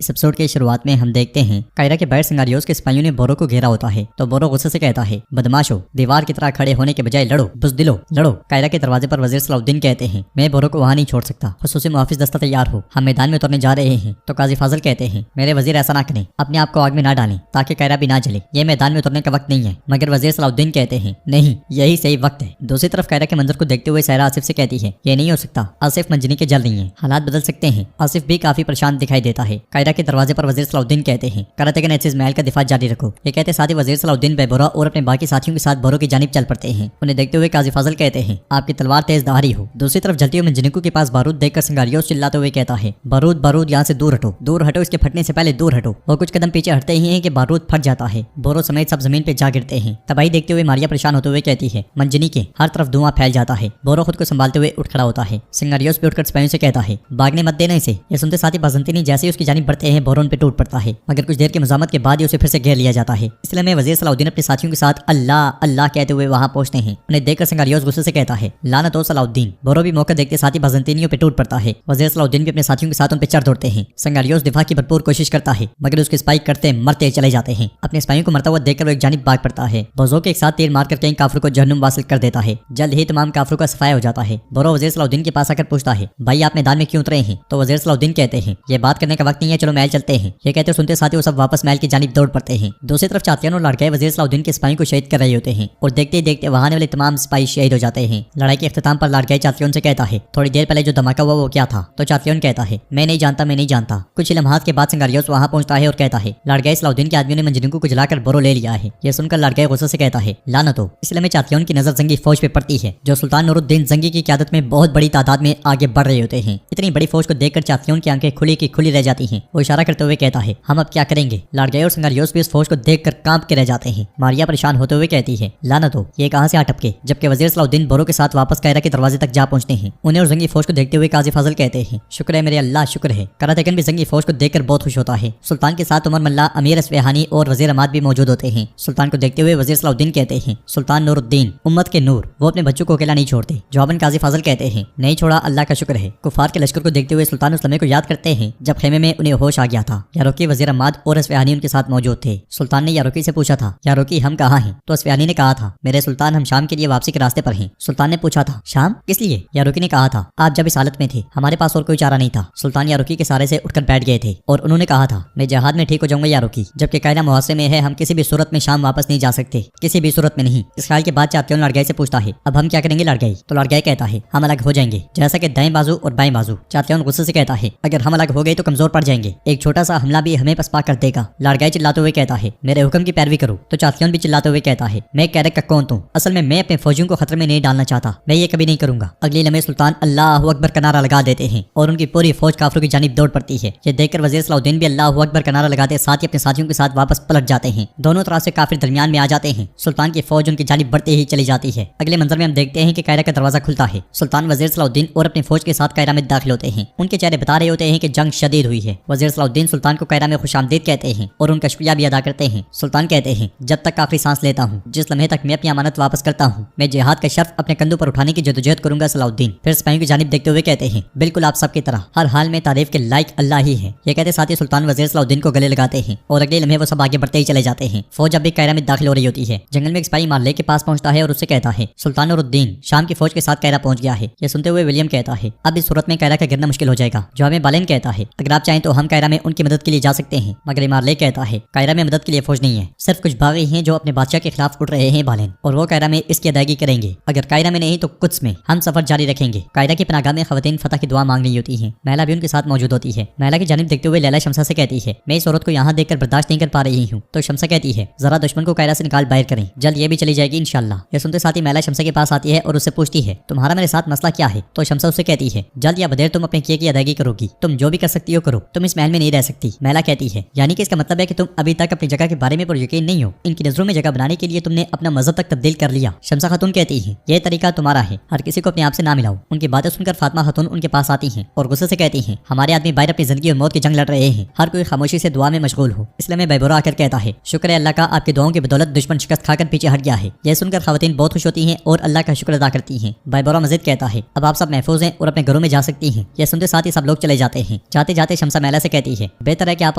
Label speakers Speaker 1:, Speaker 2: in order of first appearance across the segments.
Speaker 1: इस एपिसोड की शुरुआत में हम देखते हैं कायरा के बाहर सिंगारियोस के सिपाहियों ने बोरो को घेरा होता है तो बोरो गुस्से से कहता है, बदमाशो, दीवार की तरह खड़े होने के बजाय लड़ो, बुज़दिलो, लड़ो। कायरा के दरवाजे पर वजीर सलाउद्दीन कहते हैं, मैं बोरो को वहाँ नहीं छोड़ सकता, खुसूसी मुहाफिज दस्ता तैयार हो, हम मैदान में उतरने जा रहे हैं। तो काजी फाजिल कहते हैं, मेरे वजीर ऐसा ना करें, अपने आप को आग में ना डालें ताकि कायरा भी ना जले, ये मैदान में उतरने का वक्त नहीं है। मगर वजीर सलाउद्दीन कहते हैं, नहीं, यही सही वक्त है। दूसरी तरफ कायरा के मंजर को देखते हुए सायरा आसिफ से कहती है, ये नहीं हो सकता, आसिफ मंजनी के जल रही है, हालात बदल सकते हैं। आसिफ भी काफी परेशान दिखाई देता है। कायरा के दरवाजे पर वजीर सलाउद्दीन कहते हैं, करातेगन एसिस महल का दिफा जारी रखो। ये कहते साथ ही वजीर सलाउद्दीन बेबोरा और अपने बाकी साथियों के साथ बोरो की जानिब चल पड़ते हैं। उन्हें देखते हुए काजी फाजिल कहते हैं, आपकी तलवार तेज धारी हो। दूसरी तरफ जलती हुई मंजनिको के पास बारूद देखकर सिंगारियोस चिल्लाते हुए कहता है, बारूद बारूद, यहाँ से दूर हटो, दूर हटो, इसके फटने से पहले दूर हटो। वो कुछ कदम पीछे हटते ही हैं कि बारूद फट जाता है। बोरो समेत सब जमीन पे जा गिरते हैं। तबाही देखते हुए मारिया परेशान होते हुए कहती है, मंजनी के हर तरफ धुआं फैल जाता है। बोरो खुद को संभालते हुए उठ खड़ा होता है। सिंगारियोस भी उठकर सिपाहियों से कहता है, भागने मत देना इसे। ये सुनते साथ ही बाज़ंतीनी जैसे ही उसकी जानिब बढ़ते हैं, बोरो उन पे टूट पड़ता है। मगर कुछ देर की मज़ामत के बाद ही उसे फिर से घेर लिया जाता है। इसलिए में वजीर सलाउद्दीन अपने साथियों के साथ अल्लाह अल्लाह कहते हुए वहां पहुंचते हैं। उन्हें देखकर सिंगारियोस गुस्से से कहता है, लानत हो सलाउद्दीन। बोरो भी मौका देखते साथ ही बाज़ंतीनियों पे टूट पड़ता है। वजीर सलाउद्दीन भी अपने साथियों के साथ उन पे चढ़ दौड़ते हैं। सिंगारियोस दिफा की भरपूर कोशिश करता है मगर उसके स्पाइक करते मरते चले जाते हैं। अपने सिपाहियों को मरता हुआ देखकर वो एक जानिब भाग पड़ता है। बजो के एक साथ तीर मारकर कई काफिरों को जहन्नुम वासिल कर देता है। जल्द ही तमाम काफिरों का सफाया हो जाता है। बोरो वजीर सलाउद्दीन के पास आकर पूछता है, भाई आप मैदान में क्यों उतरे हैं? तो वजीर सलाउद्दीन कहते हैं, ये बात करने का वक्त नहीं है, चलो महल चलते हैं। ये कहते सुनते साथ ही वो सब वापस महल की जानिब दौड़ पड़ते हैं। दूसरी तरफ चातियान और लड़के वजीर सलाउद्दीन के सिपाहियों को शहीद कर रहे होते हैं और देखते ही देखते वहां आने वाले तमाम सिपाही शहीद हो जाते हैं। लड़ाई के इख्तिताम पर लड़के चातियों से कहता है, थोड़ी देर पहले जो धमाका हुआ वो क्या था? तो चातियों कहता है, मैं नहीं जानता, मैं नहीं जानता। कुछ लम्हात के बाद सिंगारियोस वहां पहुंचता है और कहता है, लड़के सलाउद्दीन के आदमियों ने मंजनिको को जलाकर बोरो ले लिया है। यह सुनकर लड़के गुस्से से कहता है, लानत हो। इसलिए में चातियों की नजर जंगी फौज पे पड़ती है जो सुल्तान नूरुद्दीन जंगी की क़यादत में बहुत बड़ी तादाद में आगे बढ़ रहे होते हैं। इतनी बड़ी फौज को देखकर चातियों की आंखें खुली की खुली रह जाती हैं। वो इशारा करते हुए कहता है, हम अब क्या करेंगे? लड़के और सिंगारियोस भी इस फौज को देखकर कांप के रह जाते हैं। मारिया परेशान होते हुए कहती है, लानत हो, ये कहां से आ टपके? जबकि वजीर सलाउद्दीन बोरो के साथ वापस कायरा के दरवाजे तक जा पहुंचते हैं। उन्हें और जंगी फौज को देखते हुए काजी फाजिल कहते हैं, शुक्र है मेरे अल्लाह, शुक्र है। करातेगन भी जंगी फौज को देखकर बहुत खुश होता है। सुल्तान के साथ उमर मल्ला, अमीर अस्फहानी और वजीर अमाद भी मौजूद होते हैं। सुल्तान को देखते हुए वजीर सलाउद्दीन कहते हैं, सुल्तान नूरुद्दीन, उम्मत के नूर, वो अपने बच्चों को अकेला नहीं छोड़ते। जवाबन काजी फाजिल कहते हैं, नहीं छोड़ा, अल्लाह का शुक्र है। कुफार के लश्कर को देखते हुए सुल्तान उस लम्हे को याद करते हैं जब खेमे में उन्हें होश आ गया था। यारोकी, वजीर अमाद और अस्फहानी उनके साथ मौजूद थे। सुल्तान ने यारोकी से पूछा था, यारोकी हम कहाँ हैं? तो अस्फहानी ने कहा था, मेरे सुल्तान हम शाम के लिए वापसी के रास्ते पर हैं। सुल्तान ने पूछा था, शाम किस लिए? यारोकी ने कहा था, आप जब इस हालत में थे हमारे पास और कोई चारा नहीं था। सुल्तान यारोकी के सारे से उठकर बैठ गए थे और उन्होंने कहा था, मैं जहाद में ठीक हो जाऊंगा यारोकी, जबकि कायदा मुहासरे में है, हम किसी भी सूरत में शाम वापस नहीं जा सकते, किसी भी सूरत में नहीं। इस ख्याल के बाद चातियों लड़गई से पूछता है, अब हम क्या करेंगे लड़गई? तो लड़गई कहता है, हम अलग हो जाएंगे, जैसा कि दाएं बाजू और बाएं बाजू। चातियों गुस्से से कहता है, अगर हम अलग हो गए तो कमजोर पड़ जाएंगे, एक छोटा सा हमला भी हमें पसपा कर देगा। लड़गई चिल्लाते हुए कहता है, मेरे हुक्म की पैरवी करो। तो चातियों भी चिल्लाते हुए कहता है, मैं कैरक का कौन हूँ? असल में मैं अपने फौजियों को खतरे में नहीं डालना चाहता, मैं ये कभी नहीं करूंगा। अगले लम्हे सुल्तान अल्लाह अकबर का नारा लगा देते हैं और उनकी पूरी फौज काफिरों की जानिब दौड़ पड़ती है। ये देखकर वजीर सलाउद्दीन भी अल्लाह अकबर का नारा लगाते साथ ही अपने साथियों के साथ वापस पलट जाते हैं। दोनों तरफ से काफिर दरमियान में आ जाते हैं। सुल्तान की फौज उनकी जानिब बढ़ते ही चली जाती है। अगले मंजर में हम देखते हैं कि कायरा का दरवाजा खुलता है। सुल्तान वजीर सलाउद्दीन और अपनी फौज के साथ कायरा में दाखिल होते हैं। उनके चेहरे बता रहे होते हैं कि जंग शदीद हुई है। वजीर सलाउद्दीन सुल्तान को कायरा में खुशामदीद कहते हैं और उनका शुक्रिया भी अदा करते हैं। सुल्तान कहते हैं, जब तक काफी सांस लेता हूँ, जिस लम्हे तक मैं अपनी अमानत वापस करता हूँ, मैं जिहाद का शर्फ अपने कंधों पर उठाने की जदोजहद करूंगा सलाउद्दीन। फिर सिपाहियों की जानिब देखते हुए कहते हैं, बिल्कुल आप सबकी तरह हर हाल में तारीफ के लायक अल्लाह ही है। ये कहते साथ ही सुल्तान वजीर सलाउद्दीन को गले लगाते हैं और अगले लम्हे वो सब आगे बढ़ते ही चले जाते हैं। फौज अब भी कायरा में दाखिल हो रही होती है। जंगल में एक सिपाही मारले के पास पहुंचता है और उससे कहता है, सुल्तान नूरुद्दीन शाम की फौज के साथ कायरा पहुंच गया है। ये सुनते हुए विलियम कहता है, अब इस सूरत में कायरा का गिरना मुश्किल हो जाएगा। जवाब में बालेन कहता है, अगर आप चाहें तो हम कायरा में उनकी मदद के लिए जा सकते हैं। मगर मारले कहता है, कायरा में मदद के लिए फौज नहीं है, सिर्फ कुछ बागी हैं जो अपने बादशाह के खिलाफ उठ रहे हैं बालेन, और वो कायरा में इसकी अदायगी करेंगे। अगर कायरा में नहीं तो कुछ में हम सफर जारी रखेंगे। कायरा की पनाहगाह में खवातीन फतह की दुआ मांग रही होती है। महिला भी उनके साथ मौजूद होती है। महिला की जानिब देखते हुए लैला शमसा से कहती है, मैं इस औरत को यहाँ देखकर बर्दाश्त नहीं कर पा रही हूँ। तो शमसा कहती है, जरा दुश्मन को कायरा से निकाल बाहर करें, जल्द ये भी चली जाएगी इंशाल्लाह। ये सुनते साथ ही महिला शमसा के पास आती है और उससे पूछती है, तुम्हारा मेरे साथ मसला क्या है? तो शमसा उससे कहती है, जल्द या बदेर तुम अपने किए की अदायगी करोगी, तुम जो भी कर सकती हो करो, तुम इस महल में नहीं रह सकती। महिला कहती है, यानी कि इसका मतलब है कि तुम अभी तक अपनी जगह के बारे में पर यकीन नहीं हो, इनकी नजरों में जगह बनाने के लिए तुमने अपना मजहब तक तब्दील कर लिया। शमसा खातून कहती है, ये तरीका तुम्हारा है, हर किसी को अपने आप से ना मिलाओ। उनकी बातें सुनकर फातिमा खातून उनके पास आती हैं और गुस्से से कहती हैं, हमारे आदमी बाहर अपनी जिंदगी और मौत की जंग लड़ रहे हैं, हर कोई खामोशी से दुआ में मशगूल हो। इसलिए मैं बेबुरा आकर कहता है, शुक्र है अल्लाह का, आपकी दुआओं की बदौलत दुश्मन शिकस्त खाकर पीछे हट गया है। यह सुनकर खवातीन बहुत खुश होती हैं और अल्लाह का शुक्र अदा करती हैं। बेबुरा मजीद कहता है, अब आप सब महफूज हैं और अपने घरों में जा सकती हैं। यह सुनते साथ ही सब लोग चले जाते हैं। जाते जाते शमसा महिला से से कहती है बेहतर है कि आप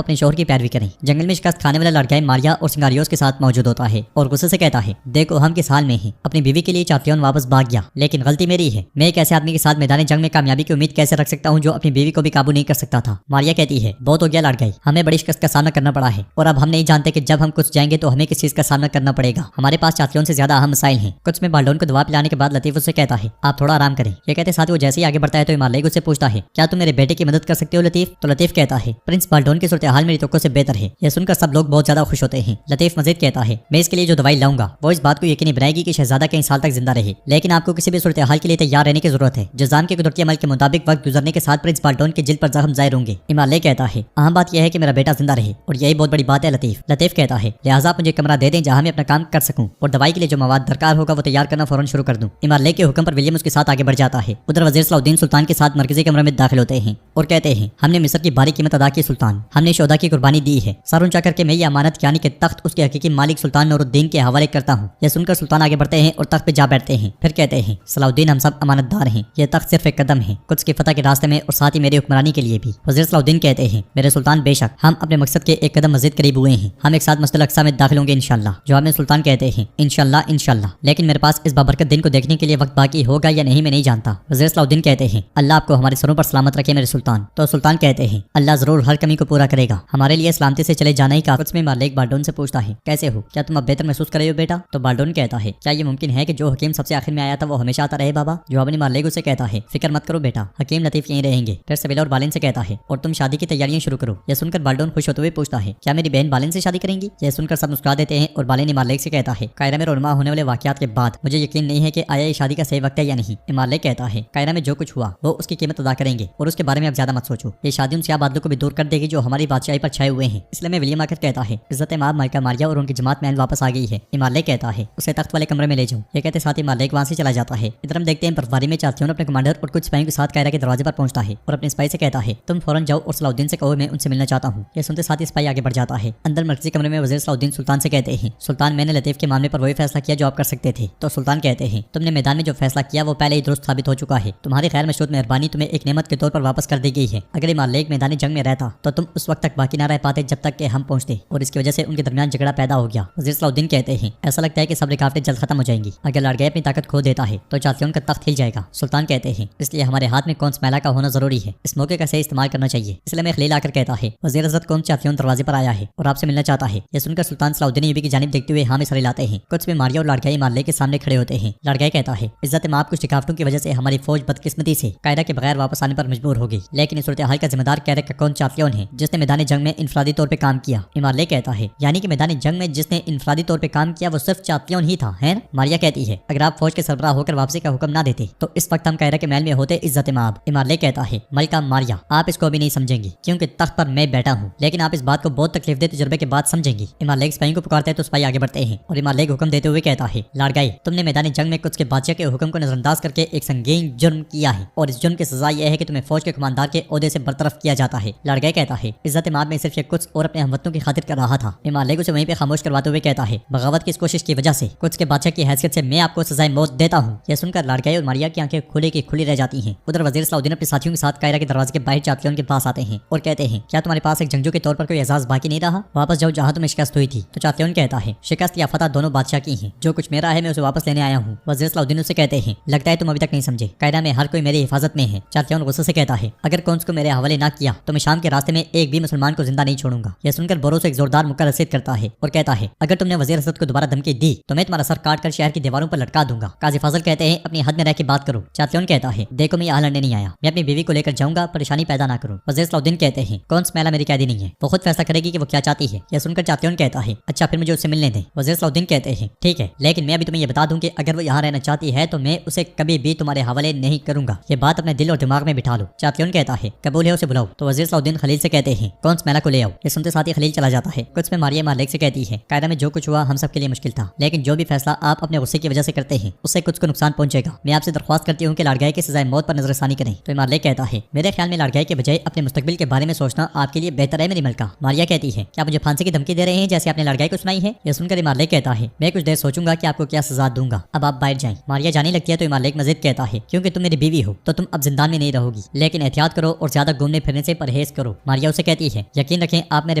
Speaker 1: अपने शोहर की पैरवी करें। जंगल में शिकस्त खाने वाला लड़का मारिया और सिंगारियोस के साथ मौजूद होता है और गुस्से से कहता है देखो हम किस हाल में हैं। अपनी बीवी के लिए चातियोन वापस भाग गया, लेकिन गलती मेरी है। मैं एक ऐसे आदमी के साथ मैदान जंग में कामयाबी की उम्मीद कैसे रख सकता हूँ जो अपनी बीवी को भी काबू नहीं कर सकता था। मारिया कहती है बहुत हो गया लड़काई, हमें बड़ी शिकस्त का सामना करना पड़ा है और अब हम नहीं जानते कि जब हम कुछ जाएंगे तो हमें किस चीज का सामना करना पड़ेगा। हमारे पास चातियों से ज्यादा अहम मसाइल हैं। कुछ में बाल्डोन को दवा पिलाने के बाद लतीफ उससे कहता है आप थोड़ा आराम करें। ये कहते साथ वो जैसे ही आगे बढ़ता है तो इमाम उससे पूछता है क्या तुम मेरे बेटे की मदद कर सकते हो लतीफ? तो लतीफ कहता है प्रिंस बाल्डोन की सूरत हाल मेरी तवक्को से बेहतर है। यह सुनकर सब लोग बहुत ज्यादा खुश होते हैं। लतीफ मजीद कहता है मैं इसके लिए जो दवाई लाऊंगा वो इस बात को यकीनी बनाएगी कि शहजादा कई साल तक जिंदा रहे, लेकिन आपको किसी भी सूरत हाल के लिए तैयार रहने की जरूरत है। जजाम के कुदरती अमल के मुताबिक वक्त गुजरने के साथ प्रिंस बाल्डोन के जिल पर जख्म जाहिर होंगे। इमाम कहता है अहम बात यह है कि मेरा बेटा जिंदा रहे और यही बहुत बड़ी बात है लतीफ। लतीफ कहता है लिहाजा आप मुझे कमरा दे दें जहां मैं अपना काम कर सकूं और दवाई के लिए जो मवाद दरकार होगा वो तैयार करना फौरन शुरू कर दूं। इमाम के हुक्म पर विलियम उसके साथ आगे बढ़ जाता है। उधर वजीर सलाउद्दीन सुल्तान के साथ मरकजी कमरे में दाखिल होते हैं और कहते हैं हमने मिस्र की भारी कीमत अदा की सुल्तान, हमने शोधा की कुर्बानी दी है। सर ऊंचा करके मैं ये अमानत यानी कि तख्त उसके हकीकी मालिक सुल्तान नूरुद्दीन के हवाले करता हूँ। यह सुनकर सुल्तान आगे बढ़ते हैं और तख्त पे जा बैठते हैं। फिर कहते हैं सलाउद्दीन हम सब अमानतदार हैं, यह तख्त सिर्फ एक कदम है कुछ की फतह के रास्ते में और साथ ही मेरी हुक्मरानी के लिए भी। वजीर सलाउद्दीन कहते हैं मेरे सुल्तान बेशक हम अपने मकसद के एक कदम मजीद करीब हुए हैं, हम एक साथ मस्जिद अक्सा में दाखिल होंगे इंशाल्लाह। जवाब में सुल्तान कहते हैं इंशाल्लाह इंशाल्लाह, लेकिन मेरे पास इस बाबरकत दिन को देखने के लिए वक्त बाकी होगा या नहीं मैं नहीं जानता। वजीर सलाउद्दीन कहते हैं अल्लाह आपको हमारे सरों पर सलामत रखे मेरे सुल्तान। तो सुल्तान कहते हैं अल्लाह जरूर हर कमी को पूरा करेगा, हमारे लिए सलामती से चले जाना ही काफी। में मालिक बाल्डोन से पूछता है कैसे हो, क्या तुम अब बेहतर महसूस कर रहे हो बेटा? तो बाल्डोन कहता है क्या ये मुमकिन है कि जो हकीम सबसे आखिर में आया था वो हमेशा आता रहे बाबा? जवाब में मालिक उसे कहता है फिक्र मत करो बेटा, हकीम लतीफ यहीं रहेंगे। फिर सबेला और बालिन से कहता है और तुम शादी की तैयारियां शुरू करो। यह सुनकर बाल्डोन खुश होते हुए पूछता है क्या मेरी बहन बालिन से शादी करेंगी? यह सुनकर सब मुस्कुरा देते हैं और बालिन मालिक से कहता है कायरा में रोनमा होने वाले वाकयात के बाद मुझे यकीन नहीं है कि आया ये शादी का सही वक्त है या नहीं। इमालिक कहता है कायरा में जो कुछ हुआ वो उसकी कीमत अदा करेंगे और उसके बारे में अब ज्यादा मत सोचो, ये शादी उन सियाह बादलों को भी दूर कर देगी जो हमारी बादशाही पर छाए हुए हैं। इसलिए मैं विलियम आकर कहता है इज्जत माब मालिका मारिया और उनकी जमात में वापस आ गई है। इमालिक कहता है उसे तख्त वाले कमरे में ले जाऊं। ये कहते साथ ही मालिक वहां से चला जाता है। इधर हम देखते हैं बर्फबारी में चातियों अपने कमांडर और कुछ सिपाहियों के साथ कायरा के दरवाजे पर पहुंचता है और अपने सिपाही से कहता है तुम फौरन जाओ और सलाउद्दीन से कहो मैं उनसे मिलना चाहता हूँ। ये सुनते साथ ही सिपाही आगे बढ़ जाता है। अंदर मर्कजी कमरे में वजीर सलाउद्दीन सुल्तान से कहते हैं सुल्तान मैंने लतीफ के मामले पर वही फैसला किया जो आप कर सकते थे। तो सुल्तान कहते हैं तुमने मैदान में जो फैसला किया वो पहले ही दुरुस्त साबित हो चुका है, तुम्हारी खैर मशरूत मेहरबानी तुम्हें एक नेमत के तौर पर वापस कर दी गई है। अगर इमालिक मैदानी जंग में रहता तो तुम उस वक्त तक बाकी ना रह पाते जब तक कि हम पहुंचते और इसकी वजह से उनके दरमियान झगड़ा पैदा हो गया। वजीर सलाउद्दीन कहते हैं ऐसा लगता है कि सब रुकावटें जल्द खत्म हो जाएंगी, अगर लड़के अपनी ताकत खो देता है तो चातियों का तख्त हिल जाएगा। सुल्तान कहते हैं इसलिए हमारे हाथ में कौन स्मैला का होना जरूरी है, इस मौके का सही इस्तेमाल करना चाहिए। इसलिए मैं खलील आकर कहता है वजीर इज्जत कौन चातियों दरवाजे पर आया है और आपसे मिलना चाहता है। यह सुनकर सुल्तान सलाउद्दीन यूबी की जानिब देखते हुए हाँ में सर हिलाते हैं। कुछ में मारिया और लड़काई मालिक के सामने खड़े होते हैं। लड़काई कहता है इज्जत माब कुछ रुकावटों की वजह से हमारी फौज बदकिस्मती से कायरा के बगैर वापस आने पर मजबूर हो गई, लेकिन इस सूरत हाल का जिम्मेदार कायरा का कौन चातियों है जिसने मैदानी जंग में इनफरादी तौर पर काम किया। इमालिक कहता है यानी कि मैदानी जंग में जिसने इनफरादी तौर पर काम किया वो सिर्फ चातियों ही था, है? मारिया कहती है अगर आप फौज के सरबराह होकर वापसी का हुक्म ना देते तो इस वक्त हम कायरा के महल में होते इज्जत माब। इमालिक कहता है मलिका मारिया आप इसको अभी नहीं समझेंगी क्योंकि तख्त पर मैं बैठा हूँ, लेकिन आप इस बात को बहुत तकलीफ दे तजुर्बे के बाद समझेंगी। इमालिक सिपाही को पुकारते हैं तो सिपाही आगे बढ़ते हैं और इमालिक हुक्म देते हुए कहता है लाड़गाई तुमने मैदानी जंग में कुछ के बादशाह के हुक्म को नजरअंदाज करके एक संगीन जुर्म किया है और इस जुर्म की सजा यह है कि तुम्हें फौज के कमांडर के ओहदे से बरतरफ किया जाता है। लाड़गाई कहता है इज्जत माब में सिर्फ कुछ और अपने हमवतनों की खातिर कर रहा था। इमालिक उसे वहीं पे खामोश करवाते हुए कहता है बगावत की इस कोशिश की वजह से कुछ के बादशाह की हैसियत से मैं आपको सजाए मौत देता हूँ। यह सुनकर लाड़गाई और मारिया की आंखें खुली की खुली रह जाती हैं। उधर वजीर सलाउद्दीन अपने साथियों के साथ कायरा के दरवाजे के बाहर चातियों के पास आते हैं और कहते हैं क्या तुम्हारे पास एक जंगजू के तौर पर कोई एजाज बाकी नहीं रहा? वापस जाओ जहाँ तुम्हें शिकस्त हुई थी। तो चातियों कहता है शिकस्त या फतह दोनों बादशाह की है, जो कुछ मेरा है मैं उसे वापस लेने आया हूँ। वजीर सलाउद्दीन उसे कहते हैं लगता है तुम अभी तक नहीं समझे, कायरा में हर कोई मेरी हिफाजत में है। चातियों गुस्से से कहता है अगर कौन को मेरे हवाले ना किया तो मैं शाम के रास्ते में एक भी मुसलमान को जिंदा नहीं छोड़ूंगा। यह सुनकर बोरो से एक जोरदार मुक्का रसीद करता है और कहता है अगर तुमने वजीर असद को दोबारा धमकी दी तो मैं तुम्हारा सर काट कर शहर की दीवारों पर लटका दूंगा। काजी फाजिल कहते हैं अपनी हद में रह के बात करो। चातियों कहता है देखो मैं यहाँ लड़ने नहीं आया, मैं अपनी बीवी को लेकर जाऊंगा, परेशानी पैदा ना करूँ। वजीर सलाउद्दीन कहते हैं कौन स्मैला मेरी कैदी नहीं है, वो खुद फैसला करेगी कि वो क्या चाहती है। यह सुनकर चातियों कहता है अच्छा फिर मुझे उससे मिलने दें। वजीर सलाउद्दीन कहते हैं ठीक है, लेकिन मैं अभी तुम्हें ये बता दूं कि अगर वो यहाँ रहना चाहती है तो मैं उसे कभी भी तुम्हारे हवाले नहीं करूंगा। ये बात अपने दिल और दिमाग में बिठा लो। चातियों कहता है कबूल है उसे बुलाओ। तो वजीर सलाउद्दीन खलील से कहते हैं कौन स्मैला को ले आओ। ये सुनते साथ ही खलील चला जाता है। कुछ में मारिया मालिक से कहती है कायदा में जो कुछ हुआ हम सब के लिए मुश्किल था, लेकिन जो भी फैसला आप अपने गुस्से की वजह से करते हैं उससे कुछ को नुकसान पहुंचेगा। मैं आपसे दरख्वास्त करती हूँ कि लाड़गाई की सजाए मौत पर नजरसानी करें। तो मालिक कहता है मेरे ख्याल में लाड़गाई के बजाय अपने मुस्तकबिल के बारे में सोचना आपके लिए बेहतर है मेरी मलका। मारिया कहती है क्या मुझे फांसी की धमकी दे रहे हैं जैसे आपने लाड़गाई को सुनाई है। यह सुनकर मालिक कहता है मैं कुछ देर सोचूंगा कि आपको क्या सजा दूंगा, अब आप बाहर जाएं। मारिया जाने लगती है तो मालिक मजीद कहता है क्योंकि तुम मेरी बीवी हो तो तुम अब जिंदान में नहीं रहोगी, लेकिन एहतियात करो और ज्यादा घूमने फिरने से परहेज परहेज करो। मारिया उसे कहती है, यकीन रखें आप मेरे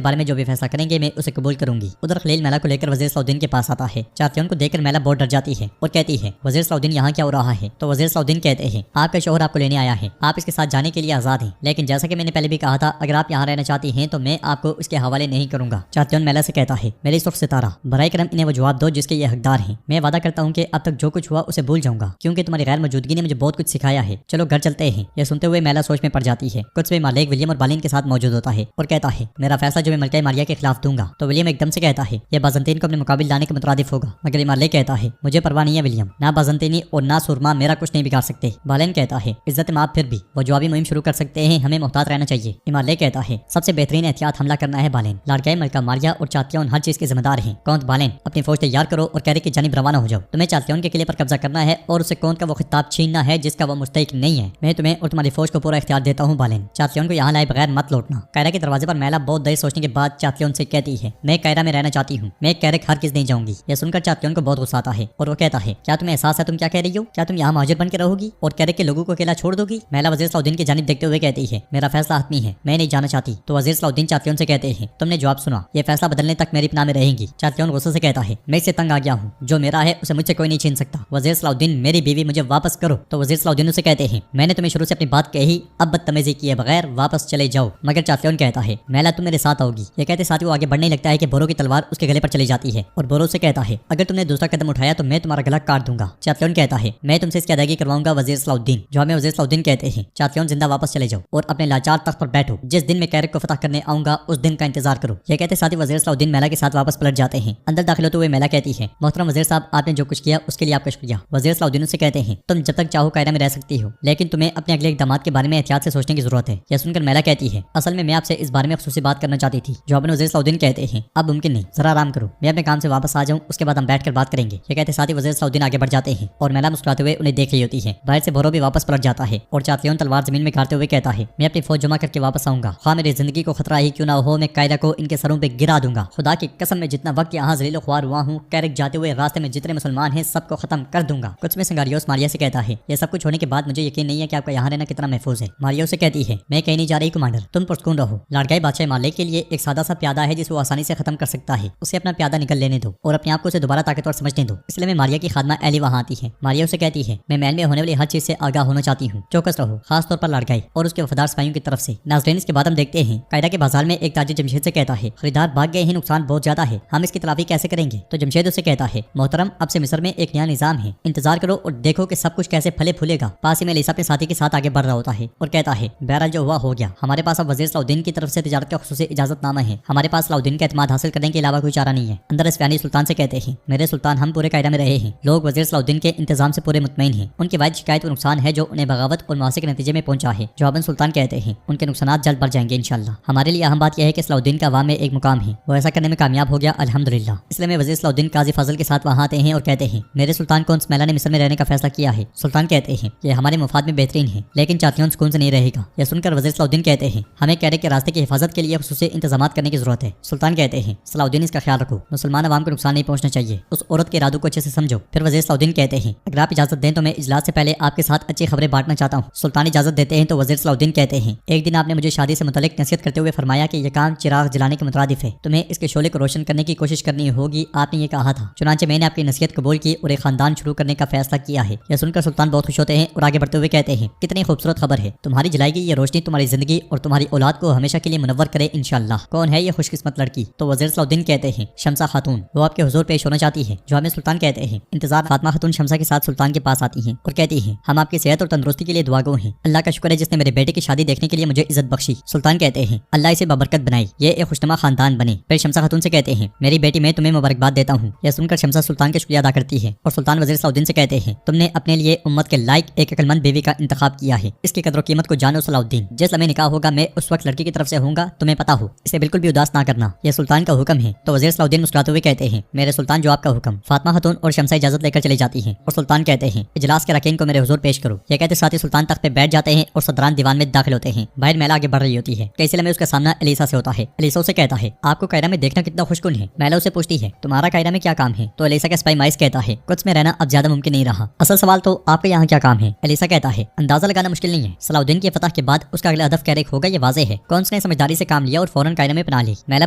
Speaker 1: बारे में जो भी फैसला करेंगे मैं उसे कबूल करूंगी। उधर खलील मैला को लेकर वजीर सलाउद्दीन के पास आता है। चातियों को देखकर मैला बहुत डर जाती है और कहती है, वजीर सलाउद्दीन यहाँ क्या हो रहा है? तो वजीर सलाउद्दीन कहते हैं, आपका शौहर आपको लेने आया है, आप इसके साथ जाने के लिए आजाद हैं, लेकिन जैसा कि मैंने पहले भी कहा था अगर आप यहाँ रहना चाहती हैं तो मैं आपको इसके हवाले नहीं करूंगा। चातियों मैला से कहता है, मेरी सुख सितारा बराए करम इन्हें वो जवाब दो जिसके ये हकदार हैं। मैं वादा करता हूँ कि अब तक जो कुछ हुआ उसे भूल जाऊंगा क्योंकि तुम्हारी गैर मौजूदगी ने मुझे बहुत कुछ सिखाया है। चलो घर चलते हैं। यह सुनते हुए मैला सोच में पड़ जाती है। कुछ में मालिक विलियम और बालिन के साथ मौजूद होता है और कहता है, मेरा फैसला जो मैं मलका मारिया के खिलाफ दूंगा। तो विलियम एकदम से कहता है, यह बाज़ंतीन को अपने मुकाबिल लाने के मुतरादिफ होगा। मगर मालिक कहता है, मुझे परवाह नहीं है विलियम, ना बाज़ंतीनी और ना सुरमा मेरा कुछ नहीं बिगाड़ सकते। बालिन कहता है, इज्जत माफ फिर भी वो जवाबी मुहिम शुरू कर सकते हैं, हमें मोहतात रहना चाहिए। इमाले कहता है, सबसे बेहतरीन एहतियात हमला करना है बालिन। लाड़काई मलका मारिया और चातियों हर चीज के जिम्मेदार हैं। कौंत बालिन अपनी फौज तैयार करो और कैरे की जानिब रवाना हो जाओ। तुम्हें चातियों के किले पर कब्जा करना है और उसे कौंत का वो खिताब छीनना है जिसका वो मुस्तहिक नहीं है। मैं तुम्हें और तुम्हारी फौज को पूरा इख्तियार देता हूँ बालिन। चातियों को यहाँ लाए बगैर मत लौटना। कायरा के दरवाजे पर मैला बहुत देर सोचने के बाद चातियों से कहती है, मैं कायरा में रहना चाहती हूँ, मैं कैरे हर किस नहीं जाऊंगी। यह सुनकर चातियों को बहुत गुस्सा आता है और वो कहता है, क्या तुम्हें एहसास है तुम क्या कह रही हो? क्या तुम यहाँ महाजिर बन के रहोगी और कैरे के लोगों को अकेला छोड़ दोगी? मैला वजीर सलाउद्दीन की जानिब देखते हुए कहती है, मेरा फैसला हतमी है, मैं नहीं जाना चाहती। तो वजीर सलाउद्दीन चातियों से कहते हैं, तुमने जवाब सुना, ये फैसला बदलने तक मेरी पनाह में रहेंगी। चातियों गुस्से से कहता है, मैं इससे तंग आ गया हूँ, जो मेरा है उसे मुझसे कोई नहीं छीन सकता। वजीर सलाउद्दीन मेरी बीवी, मुझे वापस करो। तो वजीर सलाउद्दीन उसे कहते हैं, मैंने तुम्हें शुरू से अपनी बात कही, अब बदतमीजी किए बगैर वापस चले जाओ। मगर चातियों कहता है, मैला तुम मेरे साथ आओगी। ये कहते साथ ही वो आगे बढ़ने लगता है कि बोरो की तलवार उसके गले पर चली जाती है और बोरो से कहता है, अगर तुमने दूसरा कदम उठाया तो मैं तुम्हारा गला काट दूंगा। चातियों कहता है, मैं तुमसे इसकी अदायगी करवाऊंगा वजीर सलाउद्दीन। जो हमें वजीर सलाउद्दीन कहते हैं, चातियों जिंदा वापस चले जाओ और अपने लाचार तख्त पर बैठो। जिस दिन मैं कैरे को फतह करने आऊंगा उस दिन का इंतजार करो। ये कहते साथ ही वजीर सलाउद्दीन मैला के साथ वापस पलट जाते हैं। अंदर दाखिल होते हुए मैला कहती है, मोहतरम वजीर साहब आपने जो कुछ किया उसके लिए आपका शुक्रिया। वजीर सलाउद्दीन से कहते हैं, तुम जब तक चाहो कायरा में रह सकती हो, लेकिन तुम्हें अपने अगले इक़दामात के बारे में एहतियात से सोचने की जरूरत है। यह सुनकर मैला कहती है, असल में मैं आपसे इस बारे में खुसूसी बात करना चाहती थी। जो अपने वजीर सलाउद्दीन कहते हैं, अब मुमकिन नहीं, जरा आराम करो, मैं अपने काम से वापस आ जाऊं, उसके बाद हम बैठ कर बात करेंगे। ये कहते साथ ही वजीर सलाउद्दीन आगे बढ़ जाते हैं और मैला मुस्कुराते हुए उन्हें देख रही होती है। बाहर से बोरो भी वापस पलट जाता है और चातियों तलवार जमीन में गाड़ते हुए कहता है, मैं अपनी फौज जमा करके वापस आऊंगा, हाँ मेरी जिंदगी को खतरा ही क्यों ना हो, मैं कायरा को इनके सरों पे गिरा दूंगा। खुदा की कसम में जितना वक्त यहाँ जलील ख्वार हुआ हूँ, कैरक जाते हुए रास्ते में जितने मुसलमान हैं सबको खत्म कर दूंगा। कुछ में संगारियोस मारिया से कहता है, यह सब कुछ होने के बाद मुझे यकीन नहीं है कि आपका यहाँ रहना कितना महफूज है। मारिया से कहती है, मैं कहीं नहीं जा रही कमांडर, तुम पुरसकून रहो। लाड़काई बादशाह मालिक के लिए एक सादा सा प्यादा है जिसे वो आसानी से खत्म कर सकता है, उसे अपना प्यादा निकल लेने दो और अपने आप को उसे दोबारा ताकतवर समझने दो। इसलिए मैं मारिया की खादमा एली वहाँ आती है। मारिया उसे कहती है, मैं महल में होने वाली हर चीज से आगाह होना चाहती हूँ, चौकस रहो, खास तौर पर लाड़काई और उसके वफादार सिपाहियों की तरफ से। नाज़रीन इसके बाद हम देखते हैं कायरा के बाजार में एक ताजिर जमशेद से कहता है, खरीदार भाग गए हैं, नुकसान बहुत ज्यादा है, हम इसकी तलाफी कैसे करेंगे? तो जमशेद उसे कहता है, मोहतरम अब से मिस्र में एक नया निजाम है, इंतजार करो और देखो कि सब कुछ कैसे फले फूलेगा। पास ही में लीसा अपने साथी के साथ आगे बढ़ रहा होता है और कहता है, बहरहाल जो हुआ हो गया, हमारे पास अब वजीर सलाउद्दीन की तरफ से तिजारत का खुसूसी इजाजतनामा है, हमारे पास सलाउद्दीन का एतमाद हासिल करने के अलावा कोई चारा नहीं है। अंदर इसफानी सुल्तान से कहते हैं, मेरे सुल्तान हम पूरे कायरा में रहे हैं, लोग वजीर सलाउद्दीन के इंतजाम से पूरे मुतमईन हैं, उनकी वाहिद शिकायत और नुकसान है जो उन्हें बगावत और मुआसे के नतीजे में पहुंचा है। जवाबन सुल्तान कहते हैं, उनके नुकसान जल्द बढ़ जाएंगे इंशाल्लाह। हमारे लिए अहम बात यह है कि सलाउद्दीन का अवाम में एक मुकाम है, वो ऐसा करने में कामयाब हो गया अल्हम्दुलिल्लाह। इसलिए मैं वजीर सलाउद्दीन काजी फजल के साथ वहाँ आते हैं और कहते हैं, मेरे सुल्तान कौन मैला ने मिस्र में रहने का फैसला किया है। सुल्तान कहते हैं, ये हमारे मुफाद में बेहतरीन है, लेकिन चातियों सुकून से नहीं रहेगा। यह सुनकर वजीर सलाउद्दीन कहते हैं, हमें कैरे के रास्ते की हिफाजत के लिए खुसूसी इंतजाम करने की जरूरत है। सुल्तान कहते हैं, सलाउद्दीन इसका ख्याल रखो, मुसलमान अवाम को नुकसान नहीं पहुंचना चाहिए, उस औरत के इरादों को अच्छे से समझो। फिर वजीर सलाउद्दीन कहते हैं, अगर आप इजाजत दें तो मैं इजलास से पहले आपके साथ अच्छी खबरें बांटना चाहता हूँ। सुल्तान इजाजत देते हैं तो वजीर सलाउद्दीन कहते हैं, एक दिन आपने मुझे शादी से मुतल्लिक नसीहत करते हुए फरमाया कि यह काम चिराग जलाने के मुतरादिफ है, तुम्हें इसके शोले को रोशन करने की कोशिश करनी होगी, आपने ये कहा था। चुनांचे मैंने आपकी नसीहत कबूल की और एक खानदान शुरू करने का फैसला किया है। यह सुनकर सुल्तान बहुत खुश होते हैं और आगे बढ़ते हुए कहते हैं, कितनी खूबसूरत खबर है, तुम्हारी जलाएगी ये रोशनी तुम्हारी जिंदगी और तुम्हारी औलाद को हमेशा के लिए मुनव्वर करे इंशाअल्लाह। कौन है ये खुशकिस्मत लड़की? तो वजीर सलाउद्दीन कहते हैं, शमसा खातून, वो आपके हुजूर पेश होना चाहती है। जो हमें सुल्तान कहते हैं, इंतजार। फातिमा खातून शमसा के साथ सुल्तान के पास आती हैं और कहती हैं, हम आपकी सेहत और तंदुरुस्ती के लिए दुआगो हैं, अल्लाह का शुक्र है जिसने मेरे बेटे की शादी देखने के लिए मुझे इज्जत बख्शी। सुल्तान कहते हैं, अल्लाह इसे बबरकत बनाई, ये एक खुशनुमा खानदान बने। फिर शमसा खातून से कहते हैं, मेरी बेटी मैं तुम्हें मुबारकबाद देता हूँ। यह सुनकर शमसा सुल्तान का शुक्रिया अदा करती है और सुल्तान वजीर सलाउद्दीन से कहते हैं, तुमने अपने लिए उम्मत के लायक एक अक्लमंद बीवी का इंतखाब किया है, इसकी कदर कीमत को जानो सलाउद्दीन। जिस लम्हे निकाह होगा मैं उस वक्त लड़की की तरफ से होऊंगा, तुम्हें पता हो, इसे बिल्कुल भी उदास ना करना, यह सुल्तान का हुक्म है। तो वजीर सलाउद्दीन मुस्कुराते हुए कहते हैं, मेरे सुल्तान जो आपका हुक्म। फातिमा खातून और शमसा इजाजत लेकर चली जाती हैं और सुल्तान कहते हैं, इजलास के रकीन को मेरे हुजूर पेश करो। यह कहते साथ ही सुल्तान तख्त पे बैठ जाते हैं और सदरान दीवान में दाखिल होते हैं। बाहर मैला आगे बढ़ रही होती है, कई लम्हे उसका सामना एलिसा से होता है। एलिसा उसे कहता है, आपको कायरा में देखना कितना खुशकुन है। मैला उसे पूछती है, तुम्हारा कायरा में क्या काम है? तो एलिसा का सिपाही माइस कहता है, कुछ में रहना अब ज्यादा मुमकिन नहीं रहा, असल सवाल तो आपके यहाँ क्या काम है? एलिसा कहता है, अंदाजा लगाना मुश्किल नहीं है, सलाउद्दीन की फतह के बाद उसका अगला हदफ कैरे होगा ये वाज़ेह है। कॉन्स ने समझदारी से काम लिया और फौरन कायरा में पनाह ली। मैला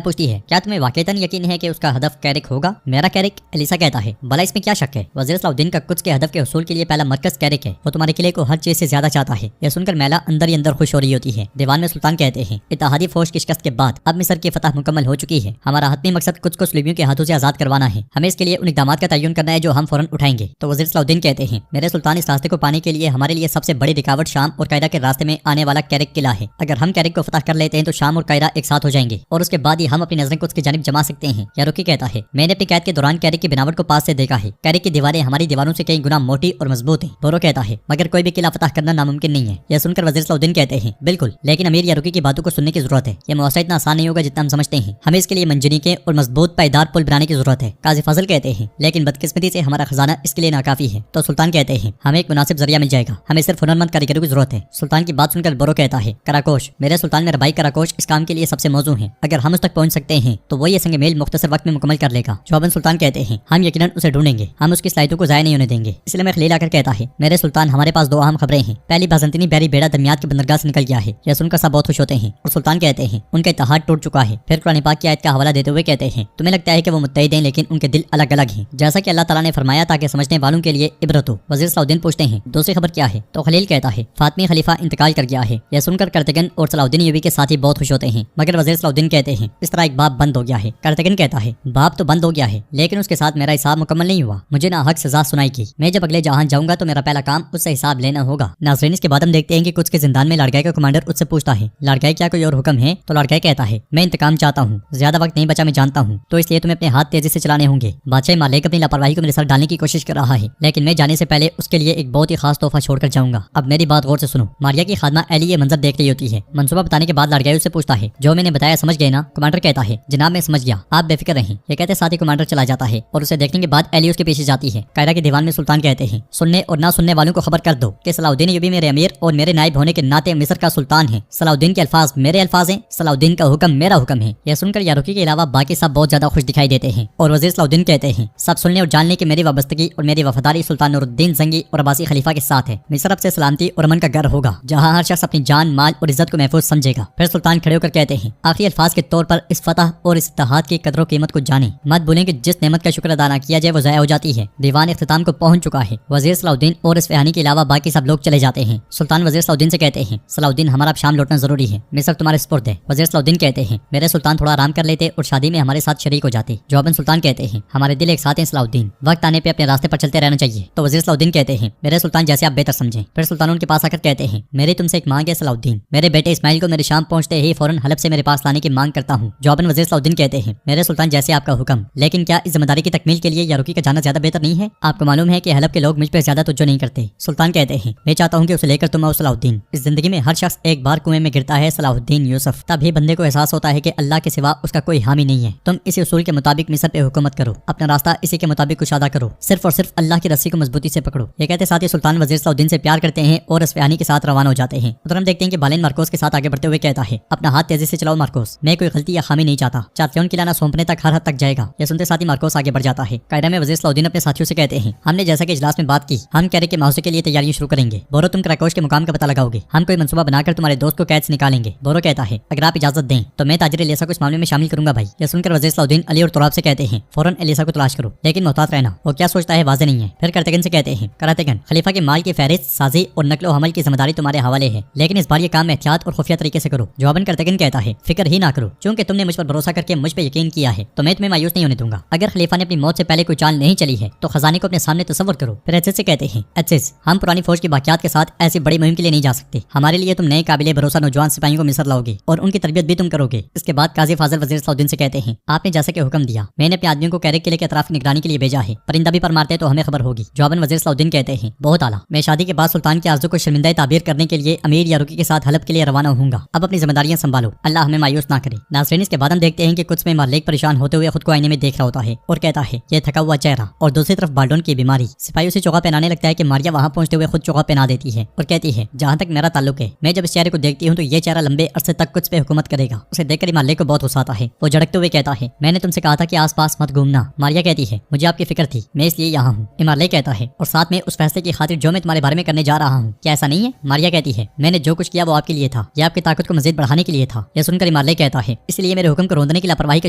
Speaker 1: पूछती है, क्या तुम्हें वाकईतन यकीन है कि उसका हदफ कैरिक होगा? मेरा कैरिक? एलिसा कहता है, भला इसमें क्या शक है? वज़ीर सलाउद्दीन का कुछ के हदफ के हुसूल के लिए पहला मरकज कैरिक है। वो तुम्हारे किले को हर चीज से ज्यादा चाहता है। यह सुनकर मैला अंदर ही अंदर खुश हो रही होती है। दीवान में सुल्तान कहते हैं, इत्तेहादी फौज की शिकस्त के बाद अब मिस्र की फतह मुकम्मल हो चुकी है। हमारा हतमी मकसद कुछ को सलीबियों के हाथों से आजाद करवाना है। हमें इसके लिए उन इक़दामात का तयन करना है जो हम फौरन उठाएंगे। तो वज़ीर सलाउद्दीन कहते हैं, मेरे सुल्तान, इस रास्ते को पाने के लिए हमारे लिए सबसे बड़ी रुकावट शाम और कायरा के रास्ते में आने वाला कैरिक किला है। अगर हम कैरिक को फतह कर लेते हैं तो शाम और कायरा एक साथ हो जाएंगे और उसके बाद ही हम अपनी नजरें कुछ की जानिब जमा सकते हैं। यारुकी कहता है, मैंने अपनी कैद के दौरान कैरिक की बनावट को पास से देखा है। कैरिक की दीवारें हमारी दीवारों से कई गुना मोटी और मजबूत है। बोरो कहता है, मगर कोई भी किला फतह करना नामुमकिन नहीं है। यह सुनकर वज़ीर सलाउद्दीन कहते हैं, बिल्कुल, लेकिन अमीर यारुकी की बातों को सुनने की जरूरत है। यह मुआसरा इतना आसान नहीं होगा जितना हम समझते हैं। हमें इसके लिए मंजनीके और मजबूत पायदार पुल बनाने की जरूरत है। काजी फजल कहते हैं, लेकिन बदकिस्मती से हमारा खजाना इसके लिए नाकाफी है। तो सुल्तान कहते हैं, हमें एक मुनासिब जरिया मिल जाएगा। हमें सिर्फ हुनरमंद कारीगरों की जरूरत है। सुल्तान की बात सुनकर बोरो कहता है, कराकोश, मेरे सुल्तान, मेरा भाई कराकोश इस काम के लिए सबसे मौजू है। अगर हम उस तक पहुंच सकते हैं तो वो ये संग मेल मुख्तसर वक्त में मुकम्मल कर लेगा। जवाबन सुल्तान कहते हैं, हम यकीनन उसे ढूंढेंगे। हम उसकी सलाहियतों को जाया नहीं होने देंगे। इसलिए मैं खलील आकर कहता है, मेरे सुल्तान, हमारे पास दो अहम खबरें हैं। पहली, बाज़ंतीनी बहरी बेड़ा दरमियात की बंदरगाह से निकल गया है। यह सुनकर सब बहुत खुश होते हैं और सुल्तान कहते हैं, उनका इत्तेहाद टूट चुका है। फिर कुरान पाक की आयत का हवाला देते हुए कहते हैं, तुम्हें लगता है कि वो मुत्तहिद हैं लेकिन उनके दिल अलग अलग हैं, जैसा कि अल्लाह ताला ने फरमाया, ताकि समझने वालों के लिए इबरत हो। वज़ीर सलाउद्दीन पूछते हैं, दूसरी खबर क्या है? तो खलील कहता है, फातमी खलीफा इंतकाल कर गया है। यह सुनकर कर्तगन और सलाउद्दीन यूबी के साथी बहुत खुश होते हैं। मगर वज़ीर सलाउद्दीन कहते हैं, इस तरह एक बाप बंद हो गया है। कर्तगन कहता है, बाप तो बंद हो गया है लेकिन उसके साथ मेरा हिसाब मुकम्मल नहीं हुआ। मुझे ना हक सजा सुनाई की। मैं जब अगले जहां जाऊंगा तो मेरा पहला काम उससे हिसाब लेना होगा। नाज़रीन, इसके बाद हम देखते हैं कि कुछ के जिंदान में लाड़काई का कमांडर उससे पूछता है, लाड़काई, क्या कोई और हुक्म है? तो लाड़काई कहता है, मैं इंतकाम चाहता हूँ। ज्यादा वक्त नहीं बचा, मैं जानता हूँ, तो इसलिए तुम्हें अपने हाथ तेजी से चलाने होंगे। बादशाह मालिक अपनी लापरवाही को मेरे सर डालने की कोशिश कर रहा है, लेकिन मैं जाने से पहले उसके लिए एक बहुत ही खास तोहफा छोड़कर जाऊंगा। अब मेरी बात गौर से सुनो। मारिया की खादमा एली ये मंजर देख रही होती है। मंसूबा बताने के बाद लाड़काई उससे पूछता है, जो मैंने बताया समझ गए ना? कमांडर कहता है, जनाब मैं समझ गया, आप बेफिक्र रहें। ये कहते साथ ही कमांडर चला जाता है और उसे देखने के बाद एली उसके पीछे जाती है। कायरा के दीवान में सुल्तान कहते हैं, सुनने और ना सुनने वालों को खबर कर दो कि सलाउद्दीन यूबी मेरे अमीर और मेरे नायब होने के नाते मिस्र का सुल्तान है। सलाउद्दीन के अल्फाज मेरे अल्फाज हैं, सलाउद्दीन का हुक्म मेरा हुक्म है। यह सुनकर यारुकी के अलावा बाकी सब बहुत ज्यादा खुश दिखाई देते हैं और वज़ीर सलाउद्दीन कहते हैं, सब सुनने और जानने की मेरी वाबस्तगी और मेरी वफादारी सुल्तान नूरुद्दीन जंगी और अब्बासी खलीफा के साथ है। मिस्र अब से सलामती और अमन का घर होगा, जहाँ हर शख्स अपनी जान, माल और इज्जत को महफूज समझेगा। फिर सुल्तान खड़े होकर कहते हैं, आखिरी अल्फाज के तौर पर इस फतह और इस इत्तेहाद की कदर कीमत को जाने। मत भूलें कि जिस नेमत का शुक्र अदा न किया जाए वो ज़ाया हो जाती है। दीवान इख्तिताम को पहुंच चुका है। वज़ीर सलाउद्दीन और इस्फहानी के अलावा बाकी सब लोग चले जाते हैं। सुल्तान वज़ीर सलाउद्दीन से कहते हैं, सलाउद्दीन, हमारा अब शाम लौटना जरूरी है। मिस्र तुम्हारे सुपुर्द है। वज़ीर सलाउद्दीन कहते हैं, मेरे सुल्तान, थोड़ा आराम कर लेते और शादी में हमारे साथ शरीक हो जाते। जवाबन सुल्तान कहते हैं, हमारे दिल एक साथ हैं सलाउद्दीन, वक्त आने पे अपने रास्ते पर चलते रहना चाहिए। तो वज़ीर सलाउद्दीन कहते हैं, मेरे सुल्तान, जैसे आप बेहतर समझें। फिर सुल्तान उनके पास आकर कहते हैं, मेरी तुमसे एक मांग है सलाउद्दीन। मेरे बेटे इस्माइल को मेरे शाम पहुंचते ही फौरन हलब से मेरे पास लाने की मांग करता हूँ। जवाबन वज़ीर सलाउद्दीन कहते हैं, मेरे सुल्तान, जैसे आपका हुक्म। लेकिन क्या इस जिम्मेदारी की तकमील के लिए यारुकी का जाना ज्यादा बेहतर नहीं है? आपको मालूम है कि हलब के लोग मुझ पर ज्यादा तवज्जो नहीं करते। सुल्तान कहते हैं, मैं चाहता हूँ कि उसे लेकर तुम आओ सलाउद्दीन। इस जिंदगी में हर शख्स एक बार कुएं में गिरता है सलाउद्दीन यूसुफ, तभी बंदे को एहसास होता है कि अल्लाह के सिवा उसका कोई हामी नहीं है। तुम इसी उसूल के मुताबिक मिस्र पे हुकूमत करो, अपना रास्ता इसी के मुताबिक कुशादा करो, सिर्फ और सिर्फ अल्लाह की रस्सी को मजबूती से पकड़ो। ये कहते साथ ही सुल्तान वज़ीर सलाउद्दीन से प्यार करते हैं और इस्फहानी के साथ रवाना हो जाते हैं। उधर हम देखते हैं कि बालेन मार्कोस के साथ आगे बढ़ते हुए कहता है, अपना हाथ तेजी से चलाओ मार्कोस, मैं कोई गलती या खामी नहीं चाहता। चार्थियोन किला ना सौंपने तक हर हद तक जाएगा। यह सुनते साथ ही मार्कोस आगे बढ़ जाता है। कायरा में वज़ीर सलाउद्दीन अपने साथियों से कहते हैं, हमने जैसा कि इजलास में बात की, हम कैरिक के माहौल के लिए तैयारियां शुरू करेंगे। बोरो, तुम कराकोश के मुकाम का पता लगाओगे। हम कोई मंसूबा बनाकर तुम्हारे दोस्त को कैद से निकालेंगे। बोरो कहता है, अगर आप इजाजत दें तो मैं ताजिर एलिसा को इस मामले में शामिल करूंगा भाई। यह सुनकर वज़ीर सलाउद्दीन अली और तुराब से कहते हैं, फौरन एलिसा को तलाश करो, लेकिन मोहतात रहना, वो क्या सोचता है वाज़ेह नहीं है। फिर करतगन से कहते हैं, करातगन, खलीफा के माल की फहरिस्त, साजी और नकलो हमल की जिम्मेदारी तुम्हारे हवाले है, लेकिन इस बार ये काम एहतियात और खुफिया तरीके से करो। जवाबन करतगन कहता है, फिक्र ही ना करो, चूंकि तुमने मुझ पर भरोसा करके मुझ पर यकीन किया है तो मैं तुम्हें मायूस नहीं होने दूंगा। अगर खलीफा ने अपनी मौत से पहले कोई चाल नहीं चली है तो खजाने को अपने सामने तसव्वुर करो। फिर एचएस से कहते हैं, एचएस, हम पुरानी फौज की बाकियात के साथ ऐसी बड़ी मुहिम के लिए नहीं जा सकते। हमारे लिए तुम नए काबिले भरोसा नौजवान सिपाहियों को मिस्र लाओगे और उनकी तरबियत भी तुम करोगे। इसके बाद काजी फाजिल वज़ीर सलाउद्दीन से कहते हैं, आपने जैसा कि हुक्म दिया, मैंने अपने आदमियों को कैरिक किले के अतराफ की निगरानी के लिए भेजा है। परिंदा भी पर मारते तो हमें खबर होगी। जवाबन वज़ीर सलाउद्दीन कहते हैं, बहुत आला, मैं शादी के बाद सुल्तान की आरज़ू को शर्मिंदा ताबीर करने के लिए अमीर यारुकी के साथ हलब के लिए रवाना होऊंगा। अब अपनी जिम्मेदारियां संभालो, अल्लाह हमें मायूस ना करे। नाज़रीन, इसके बाद हम देखते हैं कि कुछ में मालिक परेशान होते हुए खुद को आईने में देख रहा होता है और कहता है, ये थका हुआ चेहरा, और दूसरी तरफ बाल्डोन की बीमारी। सिपाही उसे चोगा पहनाने लगता है कि मारिया वहां पहुंचते हुए खुद चोगा पहना देती है और कहती है, जहां तक मेरा ताल्लुक है, मैं जब इस चेहरे को देखती हूँ तो ये चेहरा लंबे अरसे तक कुछ पे हुकूमत करेगा। उसे देखकर मालिक को बहुत गुस्सा आता है। वो झड़कते हुए कहता है, मैंने तुमसे कहा था कि आस पास मत घूमना। मारिया कहती है, मुझे आपकी फिक्र थी, मैं इसलिए यहाँ हूँ। इमारले कहता है, और साथ में उस फैसले की खातिर जो मैं तुम्हारे बारे में करने जा रहा हूँ, क्या ऐसा नहीं है? मारिया कहती है, मैंने जो कुछ किया वो आपके लिए تھا, یہ आपकी ताकत को मजीद बढ़ाने के लिए था. यह सुनकर मार्ले कहता है, इसलिए मेरे हुक्म को रोंदने की लापरवाही का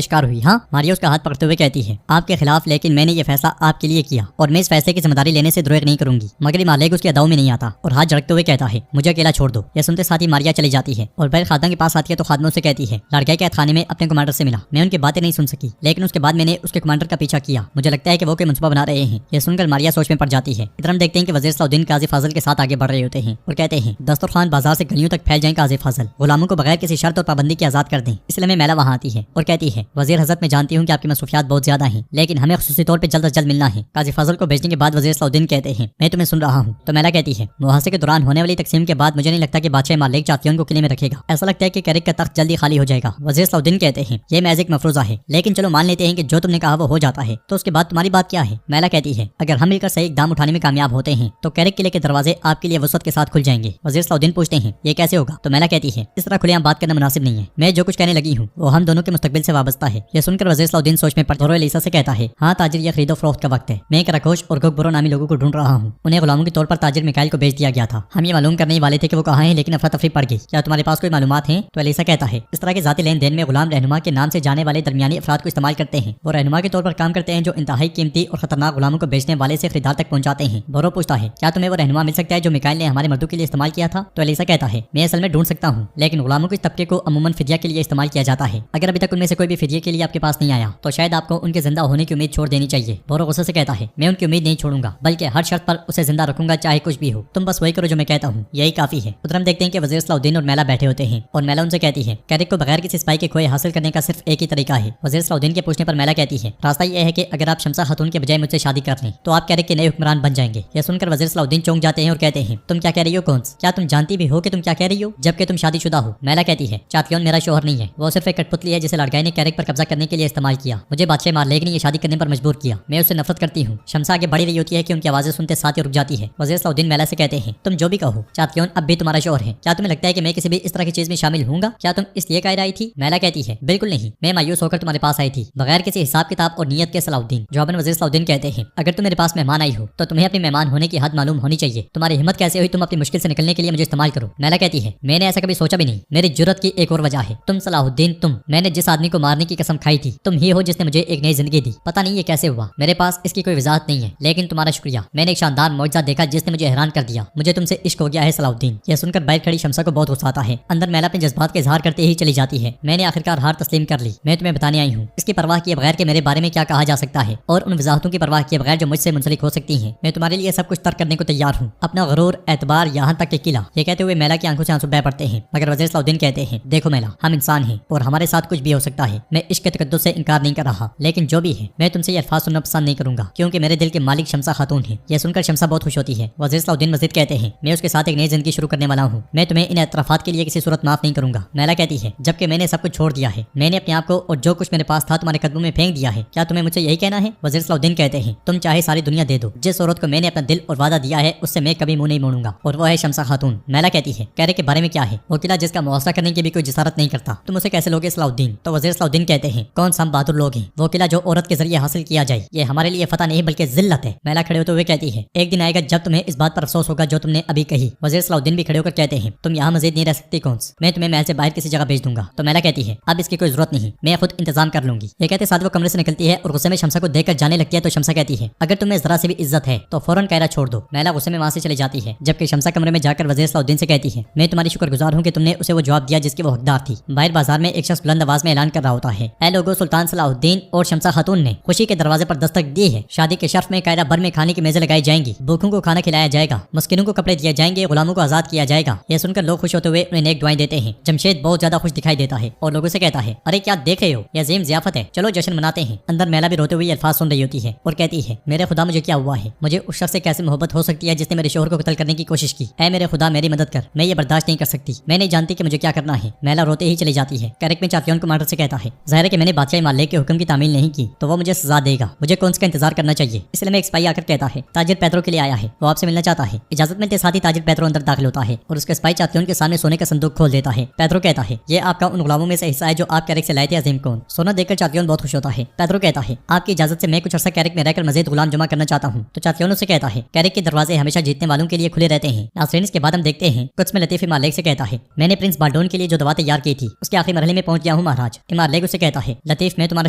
Speaker 1: शिकार हुई. हाँ, मारिया उसका हाथ पकड़ते हुए कहती है, आपके खिलाफ, लेकिन मैंने ये फैसला आपके लिए किया और मैं इस फैसले की जिम्मेदारी लेने से द्रोह नहीं करूंगी. मगर मार्ले को उसकी अदाओं में नहीं आता और हाथ झड़कते हुए कहता है, मुझे अकेला छोड़ दो. यह सुनते साथ ही मारिया चली जाती है और बैल खादम के पास आती है तो खादमों से कहती है, लड़के कैद खाने में अपने कमांडर से मिला. मैं उनकी बातें नहीं सुन सकी, लेकिन उसके बाद मैंने उसके कमांडर का पीछा किया. मुझे लगता है कि वो कोई मंसूबा बना रहे हैं. यह सुनकर मारिया सोच में पड़ जाती है. इधर हम देखते हैं कि वजीर सलाउद्दीन काजी फाजल के साथ आगे बढ़ रहे होते हैं और कहते हैं, दस्तरखान बाजार से गलियों तक फैल जाए काजी फाजल, गुलामों को बगैर किसी शर्त और पाबंदी के आजाद कर दें. इसलिए मैं मैला वहाँ आती है और कहती है, वजीर हजरत मैं जानती हूँ कि आपकी मसरूफियात बहुत ज्यादा हैं, लेकिन हमें खुसूसी तौर पर जल्द अज जल्द मिलना है. काजी फाजल को भेजने के बाद वजीर सलाउद्दीन कहते हैं, मैं तुम्हें सुन रहा हूँ. तो मैला कहती है, मुहासे के दौरान होने वाली तकसीम के बाद मुझे नहीं लगता कि बादशाह मालिक चातियों को किले में रखेगा. ऐसा लगता है कि कैरिक का तख्त जल्दी खाली हो जाएगा. वजीर सलाउद्दीन कहते हैं, ये महज एक मफरूजा है, लेकिन चलो मान लेते हैं कि जो तुमने कहा वो हो जाता है, तो उसके बाद तुम्हारी बात क्या है. मैला कहती है, अगर हम मिलकर सही इकदाम उठाने में कामयाब होते हैं तो कैरिक किले के दरवाजे आपके लिए वसअत के साथ खुल जाएंगे. वजीर सलाउद्दीन पूछते हैं, ये कैसे होगा. तो मैला कहती है, इस तरह खुलेआम बात करना मुनासिब नहीं है. मैं जो कुछ कहने लगी हूँ वो हम दोनों के मुस्तकबिल से वाबस्ता है. यह सुनकर वजीर सलाउद्दीन सोच में पड़ एलिसा से कहता है, हाँ ताजिर, ये खरीदो फरोख्त का वक्त है. मैं एक रकोश और गोकबरो नामी लोगों को ढूंढ रहा हूँ. उन्हें गुलामों के तौर पर ताजिर मिकाइल को बेच दिया गया था. हम ये मालूम करने वाले थे कि वो कहाँ हैं, लेकिन अफरा तफरी पड़ गई. क्या तुम्हारे पास कोई मालूमात हैं. तो एलिसा कहता है, इस तरह के जाती लेन देन में गुलाम रहनुमा के नाम से जाने वाले दरमियानी अफराद को इस्तेमाल करते हैं. वो रहनुमा के तौर पर काम करते हैं जो इंतहाई कीमती और खतरनाक गुलामों को बेचने वाले से खरीदार तक पहुंचाते हैं. बोरो पूछता है, क्या तुम्हें वो रहनुमा मिल सकता है जो मिकाइल ने हमारे मर्दों के लिए इस्तेमाल किया था. तो एलिसा कहता है, मैं असल में ढूंढ सकता हूँ, लेकिन गुलामों के इस तबके को अमूमन फिदिया के लिए इस्तेमाल किया जाता है. अगर अभी तक उनमें से कोई भी फिदिया के लिए आपके पास नहीं आया तो शायद आपको उनके जिंदा होने की उम्मीद छोड़ देनी चाहिए. बोरो गुस्से से कहता है, मैं उनकी उम्मीद नहीं छोड़ूंगा, बल्कि हर शर्त पर उसे जिंदा रखूंगा, चाहे कुछ भी हो. तुम बस वही करो जो मैं कहता हूँ, यही काफी है. उधर हम देखते हैं कि वजीर सलाउद्दीन और मैला बैठे होते हैं और मैला उनसे कहती है, कैरिक को बगैर किसी सिपाही के खोए हासिल करने का सिर्फ एक ही तरीका है. वजीर सलाउद्दीन के पूछने पर मैला कहती है, रास्ता यह है कि अगर आप शमसा खातून के बजाय मुझसे शादी कर लें तो आप कैरिक के नए हुक्मरान बन जाएंगे. यह सुनकर वजीर सलाउद्दीन चौंक जाते हैं और कहते हैं, तुम क्या कह रही हो कौंस, क्या तुम जानती भी हो कि तुम क्या कह रही हो, जबकि तुम शादीशुदा हो. मैला कहती है, चातियोन मेरा शोहर नहीं है, वो सिर्फ एक कठपुतली है जिसे लड़काई ने कैरिक पर कब्जा करने के लिए इस्तेमाल किया. मुझे बादशाह मालिक ने ये शादी करने पर मजबूर किया. मैं उससे नफरत करती हूँ. शमसा आगे बढ़ी रही होती है कि उनकी आवाजें सुनते साथ ही रुक जाती है. वजीर सलाउद्दीन मैला से कहते हैं, तुम जो भी कहो, चातियोन अब भी तुम्हारा शोहर है. क्या तुम्हें लगता है कि मैं किसी भी इस तरह की चीज में शामिल हूँगा. क्या तुम इसलिए कायरा आई थी. मैला कहती है, बिल्कुल नहीं, मैं मायूस होकर तुम्हारे पास आई थी बगैर किसी हिसाब किताब और नियत के. सलाउद्दीन जवाबन वजीर सलाउद्दीन कहते हैं, अगर तुम मेरे पास मेहमान आई हो तो तुम्हें अपने मेहमान होने की हद मालूम होनी चाहिए. तुम्हारी हिम्मत कैसे हुई तुम अपनी मुश्किल से निकलने के लिए मुझे इस्तेमाल करो. मैला कहती है, मैंने ऐसा कभी सोचा भी नहीं. मेरी जुर्रत की एक और वजह है, तुम सलाहुद्दीन, तुम. मैंने जिस आदमी को मारने की कसम खाई थी तुम ही हो जिसने मुझे एक नई जिंदगी दी. पता नहीं ये कैसे हुआ, मेरे पास इसकी कोई वजाहत नहीं है, लेकिन तुम्हारा शुक्रिया. मैंने एक शानदार मौजज़ा देखा जिसने मुझे हैरान कर दिया. मुझे तुमसे इश्क हो गया है सलाहुद्दीन. यह सुनकर बैठ खड़ी शमसा को बहुत गुस्सा आता है. अंदर मैला अपने जज्बात का इजहार करते ही चली जाती है. मैंने आखिरकार हार तस्लीम कर ली. मैं तुम्हें बताने आई हूँ, इसकी परवाह किए बगैर के मेरे बारे में क्या कहा जा सकता है और उन वजाहतों की परवाह किए बगैर जो मुझसे मुंसलिक हो सकती हैं. मैं तुम्हारे लिए सब कुछ तर्क करने को तैयार हूँ, अपना गरूर, एतबार, यहाँ तक कि किला. ये कहते हुए मैला की आंखों से आंसू बह पड़ते हैं. मगर वजीर सलाउद्दीन कहते हैं, देखो मैला, हम इंसान हैं और हमारे साथ कुछ भी हो सकता है. मैं इश्क के तकद्दुस से इनकार नहीं कर रहा, लेकिन जो भी है मैं तुमसे ये अल्फाज सुनना पसंद नहीं करूंगा, क्योंकि मेरे दिल के मालिक शमसा खातून है. यह सुनकर शमसा बहुत खुश होती है. वजीर सलाउद्दीन मजीद कहते हैं, मैं उसके साथ एक नई जिंदगी शुरू करने वाला हूँ. मैं तुम्हें इन एतराफात के लिए किसी सूरत माफ नहीं करूंगा. मैला कहती है, जबकि मैंने सब कुछ छोड़ दिया है, मैंने अपने आप को और जो कुछ मेरे पास था तुम्हारे कदमों में फेंक दिया है. क्या तुम्हें मुझसे यही कहना है. वजीर सलाउद्दीन कहते हैं, तुम चाहे सारी दुनिया दे दो, जिस औरत को मैंने अपना दिल और वादा दिया है उससे मैं कभी मुंह नहीं मोड़ूंगा, और वो है शमसा खातून. मैला कहती है, कैरिक के बारे में क्या है. वो किला जिसका मुआवजा करने की भी कोई जिसारत नहीं करता, तुम उसे कैसे लोगे सलाउद्दीन. तो वजीर सलाउद्दीन कहते हैं, कौन सा हम बहादुर लोग हैं. वो किला जो औरत के जरिए हासिल किया जाए ये हमारे लिए फतह नहीं बल्कि जिल्लत है. मैला खड़े होते हुए कहती है, एक दिन आएगा जब तुम्हें इस बात पर अफसोस होगा जो तुमने अभी कही. वजीर सलाउद्दीन भी खड़े होकर कहते हैं, तुम यहाँ मजीद नहीं रह सकती कौन, मैं तुम्हें महल से बाहर किसी जगह भेज दूंगा. तो मैला कहती है, अब इसकी कोई जरूरत नहीं, मैं खुद इंतजाम कर लूंगी. ये कहते साथ वो कमरे से निकलती है और गुस्से में शमसा को देखकर जाने लगती है. तो शमसा कहती है, अगर तुम्हें जरा से भी इज्जत है तो फौरन कायरा छोड़ दो. मैला गुस्से में वहाँ से चली जाती है, जबकि शमसा कमरे में जाकर वजीर सलाउद्दीन से कहती है, मैं तुम्हारी शुक्रगुजार हूँ कि तुमने उसे वो जवाब दिया जिसकी वो हकदार थी. बाहर बाजार में एक शख्स बुलंद आवाज में ऐलान कर रहा होता है, ऐ लोगो, सुल्तान सलाहुद्दीन और शमसा खातून ने खुशी के दरवाजे पर दस्तक दी है. शादी के शर्फ में कायरा भर में खाने की मेजें लगाई जाएंगी, भूखों को खाना खिलाया जाएगा, मस्किनों को कपड़े दिए जाएंगे, गुलामों को आजाद किया जाएगा. यह सुनकर लोग खुश होते हुए उन्हें नेक दुआएं देते हैं. जमशेद बहुत ज्यादा खुश दिखाई देता है और लोगों से कहता है, अरे क्या देख रहे हो, यह अजीम ज़ियाफत है, चलो जश्न मनाते हैं. अंदर मैला भी रोते हुए अल्फाज सुन रही होती है और कहती है, मेरे खुदा मुझे क्या हुआ है, मुझे उस शख्स से कैसे मोहब्बत हो सकती है जिसने मेरे शोहर को कत्ल करने की कोशिश की. ऐ मेरे खुदा मेरी मदद कर, मैं ये बर्दाश्त नहीं कर सकती, मैं नहीं जानती कि मुझे क्या करना है. मैला रोते ही चली जाती है. कैरिक में चातियोन को मार्टर से कहता है, ज़ाहिर है कि मैंने बादशाह मालिक के हुक्म की तामील नहीं की तो वो मुझे सजा देगा, मुझे कौन सा इंतजार करना चाहिए. इसलिए मैं एक सिपाही आकर कहता है, ताजिर पैदरो के लिए आया है, वो आपसे मिलना चाहता है. इजाजत मिलते साथ ही ताजिर पैदरो अंदर दाखिल होता है और उसके सिपाही चातियोन के सामने सोने का संदूक खोल देता है. पैदरो कहता है, ये आपका उन गुलामों में से हिस्सा है जो आप कैरिक से लाए थे अजीम कौन. सोना देखकर चातियोन बहुत खुश होता है. पैदरो कहता है, आपकी इजाजत से मैं कुछ अर्सा कैरिक में रहकर मजीद गुलाम जमा करना चाहता हूँ. तो चातियोन से कहता है, कैरिक के दरवाजे हमेशा जीतने वालों के लिए खुले रहते हैं. नाज़रीन, इसके बाद हम देखते हैं कुछ में लतीफ़ी मालिक लेक से कहता है, मैंने प्रिंस बाल्डोन के लिए जो दवा तैयार की थी उसके आखिरी मरहले में पहुंच गया हूँ महाराज। इमार लेक उसे कहता है, लतीफ मैं तुम्हारा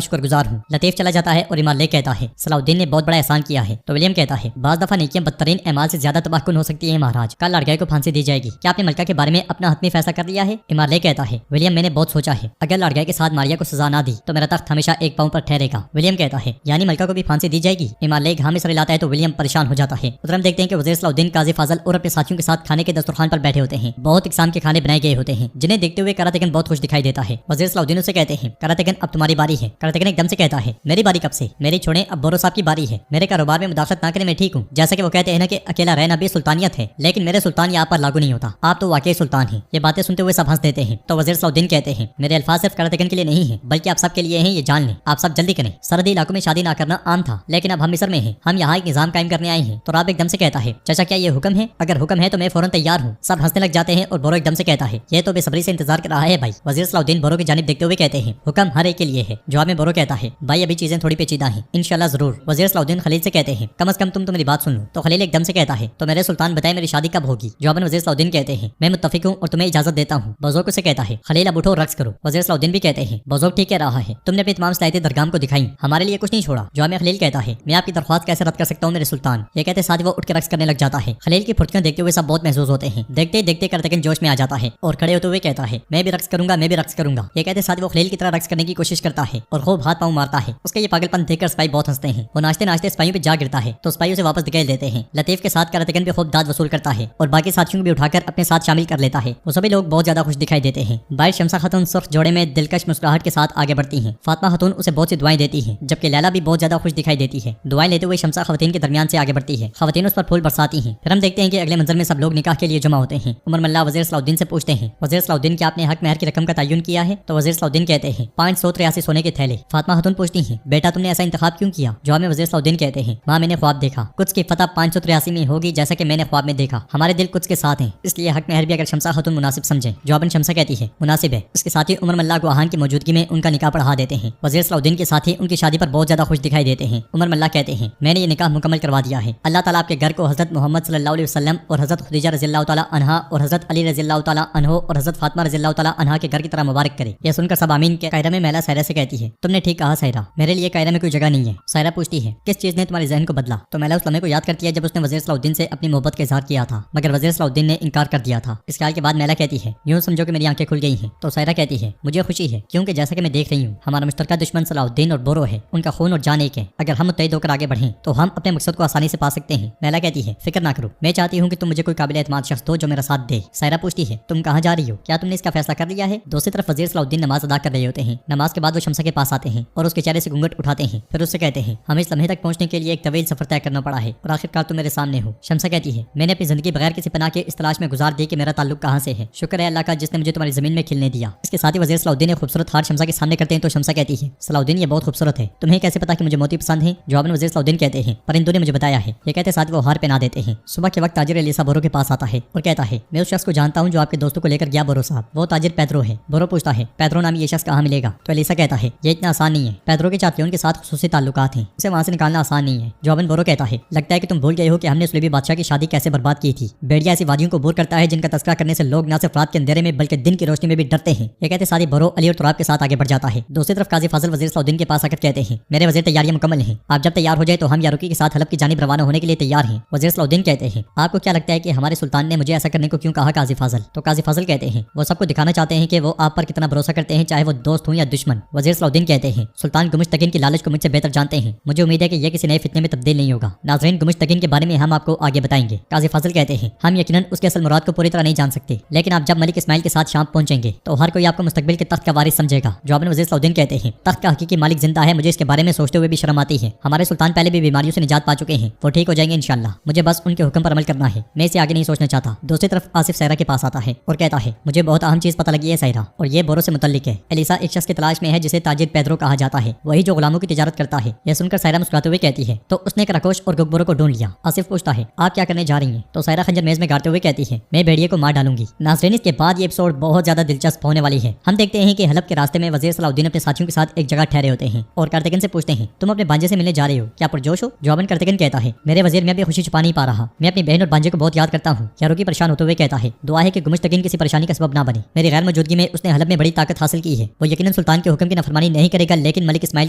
Speaker 1: शुक्रगुजार हूँ। लतीफ चला जाता है और इमार लेक कहता है, सलाउद्दीन ने बहुत बड़ा एहसान किया है। तो विलियम कहता है, बाज़ दफा नेकियां बदतरीन एमाल से ज्यादा तबाहकुन हो सकती है महाराज। कल लड़गाई को फांसी दी जाएगी, क्या आपने मलका के बारे में अपना हतमी फैसला कर लिया है? इमार लेक कहता है, विलियम मैंने बहुत सोचा है, अगर लड़गाई के साथ मारिया को सजा ना दी तो मेरा तख्त हमेशा एक पांव पर ठहरेगा। विलियम कहता है, यानी मलका को भी फांसी दी जाएगी? इमार लेक हामी सर लाता है तो विलियम परेशान हो जाता है। उधर हम देखते हैं कि वज़ीर सलाउद्दीन काजी फाजल और अपने साथियों के साथ खाने के दस्तरखान पर बैठे होते हैं। बहुत इकसाम के खाने बनाए गए होते हैं जिन्हें देखते हुए करातेगन बहुत खुश दिखाई देता है। वज़ीर सलाउद्दीन उसे कहते हैं, करातेगन अब तुम्हारी बारी है। करातेगन एकदम से कहता है, मेरी बारी कब से? मेरी छोड़े, अब बोरो साहब की बारी है। मेरे कारोबार में मुदाखलत ना करें, मैं ठीक हूँ। जैसा कि वो कहते हैं ना कि अकेला रहना भी सुल्तानियत है, लेकिन मेरे सुल्तान यहाँ पर लागू नहीं होता। आप तो वाकई सुल्तान हैं। ये बातें सुनते हुए सब हंस देते हैं। तो वज़ीर सलाउद्दीन कहते हैं, मेरे अल्फाज सिर्फ करातेगन के लिए नहीं है बल्कि आप सब के लिए हैं, ये जान लें। आप सब जल्दी करें। सरहदी इलाकों में शादी ना करना आम था, लेकिन अब हम मिस्र में हैं, हम यहाँ एक निजाम कायम करने आए हैं। तो राब एकदम से कहता है, चाचा क्या ये हुक्म है? अगर हुक्म है तो मैं फौरन तैयार हूँ। सब हंसने लग जाते हैं और बोरो एकदम से कहता है, ये तो बेसब्री से इंतजार कर रहा है भाई। वज़ीर सलाउद्दीन बोरो की जानिब देखते हुए कहते हैं, हुक्म हर एक के लिए है। जवाब में बोरो कहता है, भाई अभी चीजें थोड़ी पेचीदा हैं, इंशाल्लाह जरूर। वज़ीर सलाउद्दीन खलील से कहते हैं, कम से कम तुम तो मेरी बात सुन लो। तो खलील एकदम से कहता है, तो मेरे सुल्तान बताए मेरी शादी कब होगी? जवाब में वज़ीर सलाउद्दीन कहते हैं, मैं मुत्तफिक हूँ और तुम्हें इजाजत देता हूँ। बज़ोक उसे कहता है, खलील अब उठो रक्स करो। वज़ीर सलाउद्दीन भी कहते हैं, बज़ोक ठीक कह रहा है, तुमने अपनी तमाम सलाहियतें दरगाम को दिखाई, हमारे लिए कुछ नहीं छोड़ा। जवाब में खलील कहता है, मैं आपकी दरख्वास्त कैसे रद्द कर सकता हूँ मेरे सुल्तान? ये कहते साथ वो उठ के रक्स करने लग जाता है। खलील की फुर्तियां देखते हुए सब बहुत महसूस होते हैं। देखते देखते करातेगन जोश में आ जाता है और खड़े होते हुए कहता है, मैं भी रक्स करूंगा, मैं भी रक्स करूंगा। ये कहते साथ वो खलील की तरह रक्स करने की कोशिश करता है और खूब हाथ पांव मारता है। उसके ये पागलपन देखकर सिपाही बहुत हंसते हैं। वो नाचते नाचते सिपाहियों पे जा गिरता है तो सिपाही उसे वापस धकेल देते हैं। लतीफ के साथ करातेगन भी खूब दाद वसूल करता है और बाकी साथियों को भी उठाकर अपने साथ शामिल कर लेता है। वो सभी लोग बहुत ज्यादा खुश दिखाई देते हैं। बाहर शमसा खातून सुर्ख जोड़े में दिलकश मुस्कुराहट के साथ आगे बढ़ती हैं। फातिमा खातून उसे बहुत सी दुआएं देती हैं, जबकि लैला भी बहुत ज्यादा खुश दिखाई देती है। दुआएं लेते हुए शमसा खवातीन के दरमियान से आगे बढ़ती है। खवातीन उस पर फूल बरसाती हैं। फिर हम देखते हैं कि अगले मंजर में सब लोग निकाह के लिए जमा होते हैं। उमर मल्ला वज़ीर सलाउद्दीन से पूछते हैं, वज़ीर सलाउद्दीन क्या आपने हक महर की रकम का तयन किया है? तो वज़ीर सलाउद्दीन कहते हैं, 583 सोने के थैले। फातिमा खातून पूछती हैं, बेटा तुमने ऐसा इंतखाब क्यों किया? जवाब में वज़ीर सलाउद्दीन कहते हैं, माँ मैंने ख्वाब देखा, कुछ की फतह 583 में होगी जैसा कि मैंने ख्वाब में देखा। हमारे दिल कुछ के साथ हैं, इसलिए हक महर भी अगर शमसा खातून मुनासिब समझें। जवाबन शमसा कहती है, मुनासिब है। इसके साथ ही उमर मल्ला गुआहान की मौजूदगी में उनका निकाह पढ़ा देते हैं। वज़ीर सलाउद्दीन के साथ ही उनकी शादी पर बहुत ज्यादा खुश दिखाई देते हैं। उमर मल्ला कहते हैं, मैंने ये निकाह मुकम्मल करवा दिया है। अल्लाह ताला आपके घर को हज़रत मोहम्मद सल्लल्लाहु अलैहि वसल्लम और हज़रत खुदीजा रज़ियल्लाहु ताला अन्हा और हज़रत अली रज़ियल्लाहु ताला अन्हो और हज़रत फातिमा रज़ियल्लाहु ताला अन्हा के घर की तरह मुबारक करे। यह सुनकर सब आमीन के। कायरा में महिला सायरा से कहती है, तुमने ठीक कहा सायरा, मेरे लिए कायरा में कोई जगह नहीं है। सायरा पूछती है, किस चीज ने तुम्हारे ज़हन को बदला? तो महिला उस लम्हे को याद करती है जब उसने वज़ीर सलाउद्दीन से अपनी मोहब्बत का इज़हार किया था, मगर वज़ीर सलाउद्दीन ने इनकार कर दिया था। इस ख्याल के बाद महिला कहती है, यूं समझो कि मेरी आंखें खुल गई हैं। तो सायरा कहती है, मुझे खुशी है क्योंकि जैसा कि मैं देख रही हूँ हमारा मुश्तरका दुश्मन सलाउद्दीन और बोरो है, उनका खून और जान एक है। अगर हम मुत्तहिद होकर आगे बढ़ें तो हम अपने मकसद को आसानी से पा सकते हैं। महिला कहती है, फिक्र ना करो, मैं चाहती हूँ कि तुम मुझे कोई काबिल एतमाद शख्स दो जो मेरा साथ दे। सायरा पूछती है, तुम कहाँ जा रही हो? क्या तुमने इसका फैसला कर लिया है? दूसरी तरफ वज़ीर सलाउद्दीन नमाज अदा कर रहे होते हैं। नमाज के बाद वो शमसा के पास आते हैं और उसके चेहरे से घूंघट उठाते हैं। फिर उससे कहते हैं, हमें इस लम्हे तक पहुंचने के लिए एक तवील सफर तय करना पड़ा है और आखिरकार तुम मेरे सामने हो। शमसा कहती है, मैंने अपनी जिंदगी बगैर किसी पनाह के इस तलाश में गुजार दी कि मेरा ताल्लुक कहाँ से है। शुक्र है अल्लाह का जिसने मुझे तुम्हारी जमीन में खिलने दिया। इसके साथ ही वज़ीर सलाउद्दीन ने खूबसूरत हार शमसा के सामने करते हैं तो शमसा कहती है, सलाउद्दीन ये बहुत खूबसूरत है, तुम्हें कैसे पता कि मुझे मोती पसंद है? जवाब में वज़ीर सलाउद्दीन कहते हैं, परिंदों ने मुझे बताया है। ये कहते साथ वो हार पहना देते हैं। सुबह के वक्त ताजिर एलिसा बोरो के पास आता है और कहता है, मैं उस शख्स को जानता हूँ जो आपके दोस्तों को लेकर गया बोरो साहब, वो ताजिर पैद्रो है। बोरो पूछता है, पैद्रो नाम ये शख्स कहाँ मिलेगा? तो एलिसा कहता है, ये इतना आसान नहीं है, पैद्रो के चातलियों के साथ खुसूसी ताल्लुकात हैं, उसे वहाँ से निकालना आसान नहीं है। जवाबन बोरो कहता है, लगता है कि तुम भूल गए हो कि हमने सुलेबी बादशाह की शादी कैसे बर्बाद की थी। बेड़िया ऐसी वादियों को बोर करता है जिनका तस्करा करने से लोग न सिर्फ रात के अंधेरे में बल्कि दिन की रोशनी में भी डरते हैं। ये कहते सारी बोरो अली और तुराब के साथ आगे बढ़ जाता है। दूसरी तरफ काजी फाजिल वज़ीर सलाउद्दीन के पास आकर कहते हैं, मेरे वज़ीर तैयारियां मुकम्मल हैं, आप जब तैयार हो जाए तो हम यारुकी के साथ हलब की जानिब रवाना होने के लिए तैयार हैं। वज़ीर सलाउद्दीन कहते हैं, आपको क्या लगता है कि हमारे सुल्तान ने मुझे ऐसा करने को क्यों कहा काजी फाजिल? तो काजी फाजिल कहते हैं, वो सबको दिखाना चाहते हैं कि वो आप पर कितना भरोसा करते हैं, चाहे वो दोस्त हो या दुश्मन। वज़ीर सलाउद्दीन कहते हैं, सुल्तान गुमुश्तकीन की लालच को मुझसे बेहतर जानते हैं, मुझे उम्मीद है कि यह किसी नए फितने में तब्दील नहीं होगा। नाज़रीन गुमुश्तकीन के बारे में हम आपको आगे बताएंगे। काजी फाजिल कहते हैं, हम यकीनन उसके असल मुराद को पूरी तरह नहीं जान सकते, लेकिन आप जब मलिक इस्माइल के साथ शाम पहुंचेंगे तो हर कोई आपको मुस्तकबिल के तख्त का वारिस समझेगा। जवाब में वज़ीर सलाउद्दीन कहते हैं, तख्त का हकीकी मालिक जिंदा है, मुझे इसके बारे में सोचते हुए भी शर्म आती है। हमारे सुल्तान पहले भी बीमारियों से निजात पा चुके हैं, वो ठीक हो जाएंगे इंशाल्लाह, मुझे बस उनके हुक्म पर अमल करना है, मैं इसे आगे नहीं सोचना चाहता। दूसरी तरफ आसिफ सायरा के पास आता है और कहता है, मुझे बहुत अहम चीज पता लगी है सायरा, और ये बोरो से मुतल्लिक है। एलिसा एक शख्स की तलाश में है जिसे ताजिर पैद्रो कहा जाता है, वही जो गुलामों की तिजारत करता है। यह सुनकर सायरा मुस्कुराते हुए कहती है, तो उसने एक रकोश और गुब्बरों को ढूंढ लिया। आसिफ पूछता है, आप क्या करने जा रही हैं? तो सायरा खंजर मेज में गाड़ते हुए कहती है, मैं भेड़िए को मार डालूंगी। नाज़रीन इसके बाद ये एपिसोड बहुत ज्यादा दिलचस्प होने वाली है। हम देखते हैं कि हलब के रास्ते में वज़ीर सलाउद्दीन अपने साथियों के साथ एक जगह ठहरे होते हैं और कार्तिकन से पूछते हैं, तुम अपने भांजे से मिलने जा रहे हो, क्या पुरजोश हो? जवाबन कार्तिकन कहता है, मेरे वज़ीर मैं भी खुशी छुपा नहीं पा रहा, मैं अपनी बहन और भांजे को बहुत याद करता हूँ। यारुकी परेशान होते हुए कहता है, दुआ है कि गुमश्तगीन किसी परेशानी का सबब ना बने। मेरी गैर मौजूदगी में उसने हलब में बड़ी ताकत हासिल की है। वो यकीनन सुल्तान के हुक्म की नाफरमानी नहीं करेगा, लेकिन मलिक इस्माइल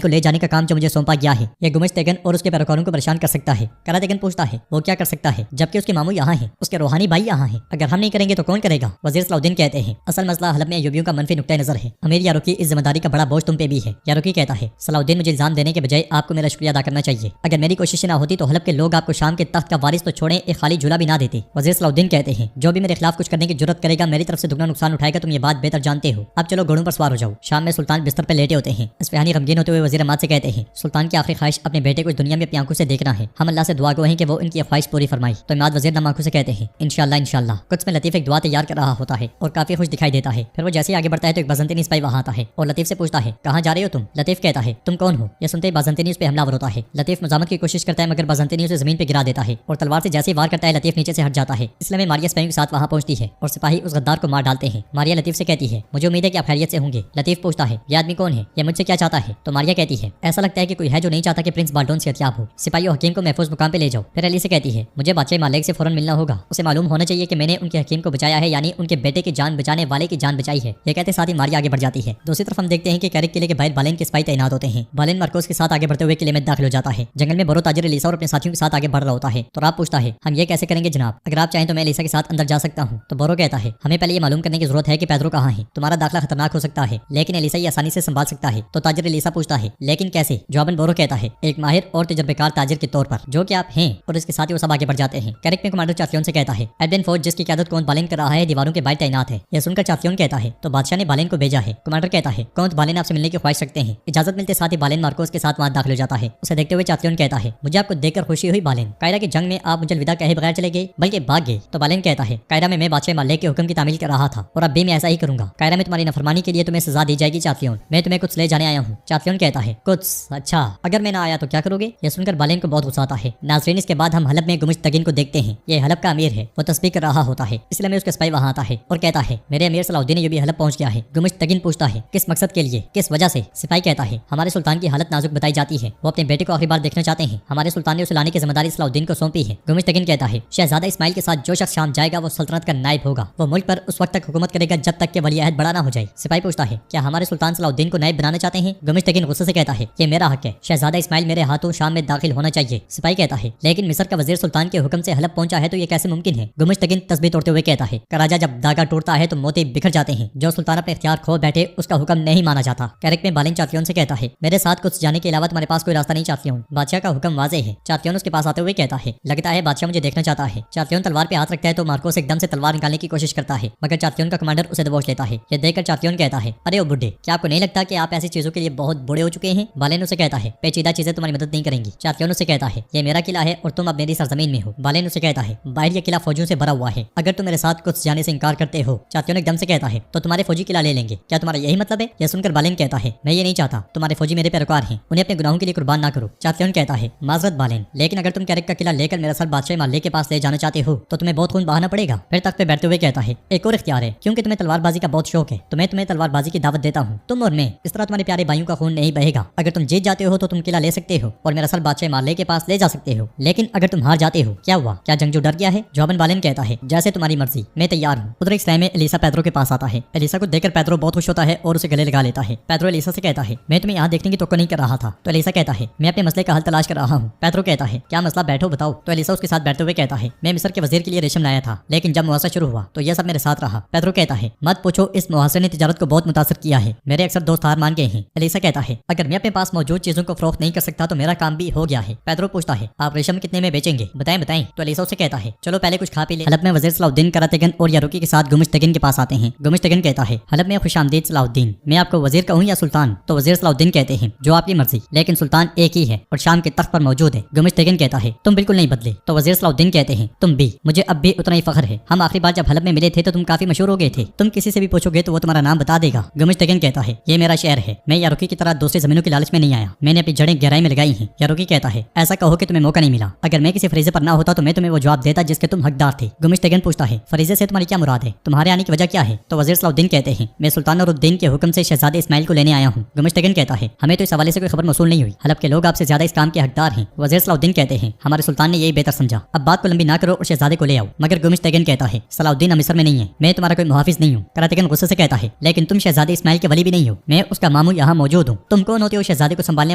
Speaker 1: को ले जाने का काम जो मुझे सौंपा गया है ये गुमश्तगीन और उसके पैरोकारों को परेशान कर सकता है। करातेगन पूछता है वो क्या कर सकता है जबकि उसके मामू यहाँ है, उसके रूहानी भाई यहाँ है। अगर हम नहीं करेंगे तो कौन करेगा? वजीर सलाउद्दीन कहते हैं असल मसला हलब में अय्यूबियों का मनफी नुक्ता नजर है। अमीर यारुकी इस जिम्मेदारी का बड़ा बोझ तुम पे भी है। यारुकी कहता है सलाउद्दीन मुझे इल्जाम देने के बजाय आपको मेरा शुक्रिया अदा करना चाहिए। अगर मेरी कोशिश ना होती तो हलब के लोग आपको शाम के तख्त का वारिस तो छोड़े एक खाली झूला भी ना देते। वजीर सलाउद्दीन कहते हैं जो भी मेरे खिलाफ कुछ करने की जरूरत करेगा मेरी तरफ से दुगना नुकसान उठाएगा, तुम ये बात बेहतर जानते हो। अब चलो घोड़ों पर सवार हो जाओ। शाम में सुल्तान बिस्तर पर लेटे होते हैं। इस्फहानी गमगीन होते हुए वजीर अमाद से कहते हैं सुल्तान की आखिरी ख्वाहिश अपने बेटे को इस दुनिया में अपनी आंखों से देखना है। हम अल्लाह से दुआ गो हैं कि वो इनकी ख्वाहिश पूरी फरमाई। तो इमाद वजीर नम आंखों से कहते हैं इंशाल्लाह इंशाल्लाह। कुछ में लतीफ एक दुआ तैयार कर रहा होता है और काफी खुश दिखाई देता है। फिर वो जैसे आगे बढ़ता है तो एक बाज़ंतीनी सिपाही वहां आता है और लतीफ से पूछता है कहाँ जा रहे हो तुम? लतीफ कहता है तुम कौन हो? यह सुनते ही बाज़ंतीनी उस पर हमलावर होता है। लतीफ मजामत की कोशिश करता है मगर बाज़ंतीनी उसे जमीन पर गिरा देता है और तलवार से जैसे वार करता है लतीफ नीचे से हट जाता है। इसलिए में मारिया सिपाही के साथ वहां पहुंचती है और सिपाही उस गद्दार को मार डालते हैं। मारिया लतीफ से कहती है मुझे उम्मीद है कि आप खैरियत से होंगे। लतीफ पूछता है ये आदमी कौन है, ये मुझसे क्या चाहता है? तो मारिया कहती है ऐसा लगता है कि कोई है जो नहीं चाहता कि प्रिंस बाल्डोन सेहतियाब हो। सिपाही हकीम को महफूज मुकाम पे ले जाओ। फिर अली से कहती है मुझे बादशाह मालिक से फौरन मिलना होगा, उसे मालूम होना चाहिए कि मैंने उनके हकीम को बचाया है, यानी उनके बेटे की जान बचाने वाले की जान बचाई है। ये कहते साथ ही मारिया आगे बढ़ जाती है। दूसरी तरफ हम देखते हैं कि कैरिक किले के बाहर बालेन के सिपाही तैनात होते हैं। बालेन मार्कोस के साथ आगे बढ़ते हुए किले में दाखिल हो जाता है। जंगल में बोरो ताजिर एलिसा और अपने साथियों के साथ आगे बढ़ रहा होता है। तो राब पूछता है हम ये कैसे करेंगे जनाब? अगर आप चाहें तो मैं एलिसा के साथ अंदर जा सकता हूँ। तो बोरो कहता है हमें पहले ये मालूम करने की जरूरत है कि पैदरो कहाँ है। तुम्हारा दाखिला खतरनाक हो सकता है लेकिन एलिसा ये आसानी से संभाल सकता है। तो ताजिर एलिसा पूछता है लेकिन कैसे? जवाबन बोरो कहता है एक माहिर और तजर्बेकार ताजिर के तौर पर जो कि आप हैं। और इसके साथ ही वो सब आगे बढ़ जाते हैं। कैरिक में कमांडर चार्लियन से कहता है एडन फोर्ड जिसकी क़यादत कौंत बालेन कर रहा है दीवारों के बाहर तैनात है। यह सुनकर चार्लियन कहता है तो बादशाह ने बालेन को भेजा है। कमांडर कहता है कौंत बालेन आपसे मिलने की ख्वाहिश रखते हैं। इजाजत मिलते साथ ही बालेन मार्कोस के साथ वहां दाखिल हो जाता है। उसे देखते हुए चार्लियन कहता है मुझे आपको देखकर खुशी हुई बालेन। कायरा की जंग में आप मुझे अलविदा कहे बगैर चले गए बल्कि भाग गए। तो बालेन कहता है कायरा में मैं बादशाह मालिक के हुक्म की तामील कर रहा था और अब भी मैं ऐसा ही करूंगा। कायरा में तुम्हारी नफरमानी के लिए तुम्हें सजा दी जाएगी चार्लियन। मैं तुम्हें कुछ ले जाने आया हूँ। चार्लियन कहता है कुछ? अच्छा अगर मैं ना आया तो क्या करोगे? यह सुनकर बालेन को बहुत गुस्सा आता है। नाज़रीन इसके बाद हम हलब में गुमश्तगीन को देखते हैं। ये हलब का अमीर है, वो तस्बीह कर रहा होता है। इसलिए में उसका सिपाही वहां आता है और कहता है मेरे अमीर सलाउद्दीन ये भी हलब पहुंच गया है। गुमश्तगीन पूछता है किस मकसद के लिए, किस वजह से? सिपाही कहता है हमारे सुल्तान की हालत नाजुक बताई जाती है, वो अपने बेटे को आखिरी बार देखना चाहते हैं। हमारे सुल्तान ने उसे लाने की जिम्मेदारी सलाउद्दीन को सौंपी है। गुमश्तगीन कहता है शहजादा इस्माइल के साथ जो शख्स शाम जाएगा वो सल्तनत का नायब होगा। वो मुल्क पर उस वक्त तक हुकूमत करेगा जब तक कि वली अहद बड़ा ना हो जाए। सिपाही पूछता है क्या हमारे सुल्तान सलाउद्दीन को नायब बनाना चाहते हैं? गुमश्तगीन गुस्से से कहता है ये मेरा हक है, शहजादा इस्माइल मेरे हाथों शाम में दाखिल होना चाहिए। सिपाही कहता है लेकिन मिस्र का वजीर सुल्तान के हुक्म से हलब पहुंचा है तो ये कैसे मुमकिन है? गुमश्तगीन तस्बीह तोड़ते हुए कहता है राजा जब धागा टूटता है तो मोती बिखर जाते हैं। जो सुल्तान अपने इख्तियार खो बैठे उसका हुक्म नहीं माना जाता। कैरिक में बालेन चार्लियन से कहता है मेरे साथ कुछ जाने के अलावा तुम्हारे पास कोई रास्ता नहीं चार्लियन, बादशाह का हुक्म वाज़ेह है। चार्लियन उसके पास आते हुए कहता है लगता है बादशाह मुझे देखना चाहता है। चार्लियन तलवार पे हाथ रखता है तो मार्कोस एकदम से तलवार निकालने की कोशिश करता है मगर चार्लियन का कमांडर उसे दबोच लेता है। यह देखकर चार्लियन कहता है अरे ओ बुड्ढे क्या आपको नहीं लगता कि आप ऐसी चीजों के लिए बहुत बूढ़े हो चुके हैं? बालेन उसे कहता है पेचीदा चीजें तुम्हारी मदद नहीं करेंगी। चार्लियन उसे कहता है ये मेरा किला है और तुम अब मेरी सरजमीन में हो। बालेन उसे कहता है बाहर ये किला फौजियों से भरा हुआ है, अगर तुम मेरे साथ कुछ जाने से इनकार करते हो। चार्लियन एकदम से कहता है तो तुम्हारे फौजी किला ले लेंगे, क्या तुम्हारा यही मतलब है? यह सुनकर बालेन कहता है मैं ये नहीं चाहता, तुम्हारे फौजी मेरे पैरोकार हैं, उन्हें अपने गुनाहों के लिए कुर्बान ना करो। चार्लियन कहता है माजरत बालेन, लेकिन अगर तुम कैरिक का किला लेकर मेरा सर बादशाह मालिक के पास ले जाना चाहते हो तो तुम्हें बहुत खून बहाना पड़ेगा। फिर तख्त पे बैठते हुए कहता है एक और इख्तियार है, क्योंकि तुम्हें तलवारबाजी का बहुत शौक है तो मैं तुम्हें तलवारबाजी की दावत देता हूँ। तुम और मैं इस तरह तुम्हारे प्यारे भाइयों का खून नहीं बहेगा। अगर तुम जीत जाते हो तो तुम किला ले सकते हो और मेरा सर बादशाह मालिक के पास ले जा सकते हो, लेकिन अगर तुम हार जाते हो क्या हुआ? क्या जंगजू डर गया है? जवाबन बालेन कहता है जैसे तुम्हारी मर्जी, मैं तैयार हूँ। उधर इस टाइम में एलिसा पैद्रो के पास आता है। एलिसा को देखकर पैद्रो बहुत खुश होता है और उसे गले लगा लेता है। पैद्रो एलिसा से कहता है मैं तुम्हें यहाँ देखने की तो नहीं कर रहा था। तो एलिसा कहता है मैं अपने मसले का हल तलाश कर रहा हूँ। पैद्रो कहता है क्या मसला, बैठो बताओ। तो एलिसा उसके साथ बैठते हुए कहता है मैं मिस्र के वजीर के लिए रेशम लाया था, लेकिन जब मुआसरा शुरू हुआ तो यह सब मेरे साथ रहा। पैद्रो कहता है मत पूछो, इस मुआसरे ने तिजारत को बहुत मुतासर किया है, मेरे अक्सर दोस्त हार मान गए हैं। एलिसा कहता है अगर मैं अपने पास मौजूद चीजों को फरोख्त नहीं कर सकता तो मेरा काम भी हो गया है। पैद्रो पूछता है आप रेशम कितने में बेचेंगे? बताएं बताएं। तो एलिसा उसे कहता है चलो पहले कुछ खा पी ले। हलब में वजीर सलाउद्दीन करातेगन और यारुकी के साथ गुमश्तगीन के पास आते हैं। गुमश्तगीन कहता है हलब में खुशामदीद सलाउद्दीन, मैं आपको वजीर कहूँ या सुल्तान? तो वजीर सलाउद्दीन कहते हैं जो आपकी मर्जी, लेकिन सुल्तान एक ही है और शाम के तख्त पर मौजूद है। गुमश्तगीन कहता है तुम बिल्कुल नहीं बदले। तो वजीर सलाउद्दीन कहते हैं तुम भी, मुझे अब भी उतना ही फख्र है। हम आखिरी बार जब हलब में मिले थे तो तुम काफी मशहूर हो गए थे, तुम किसी से भी पूछोगे तो वो तुम्हारा नाम बता देगा। गुमश्तगीन कहता है ये मेरा शहर है, मैं यारुकी की तरह दूसरी जमीनों की लालच में नहीं आया, मैंने अपनी जड़ें गहराई में लगाई हैं। यारुकी कहता है ऐसा कहो कि तुम्हें मौका नहीं मिला, अगर मैं किसी फरीजे पर ना होता तो मैं तुम्हें वो जवाब देता जिसके तुम हकदार थे। गुमश्तगीन पूछता है फरीजे से तुम्हारी क्या मुराद है, तुम्हारे आने की वजह क्या है? तो वजीर सलाउद्दीन कहते हैं मैं सुल्तान उद्दीन के हुक्म से शहजादे इस्माइल को लेने आया हूँ। गुमश्तगीन कहता है हमें तो इस हवाले से कोई खबर मौसूल नहीं हुई, हलब के लोग आपसे ज्यादा इस काम के हकदार हैं। वजीर सलाउद्दीन कहते हैं हमारे सुल्तान ने यही बेहतर समझा, अब बात को लंबी ना करो और शहजादे को ले आओ। मगर गुमश्तगीन कहता है सलाउद्दीन मिस्र में नहीं है, मैं तुम्हारा कोई मुहाफिज नहीं हूँ। करातेगन गुस्से से कहता है, लेकिन तुम शहजादे इस्माइल के वली भी नहीं हो, मैं उसका मामू यहाँ मौजूद हूँ। तुम कौन होते हो शहजादे को संभालने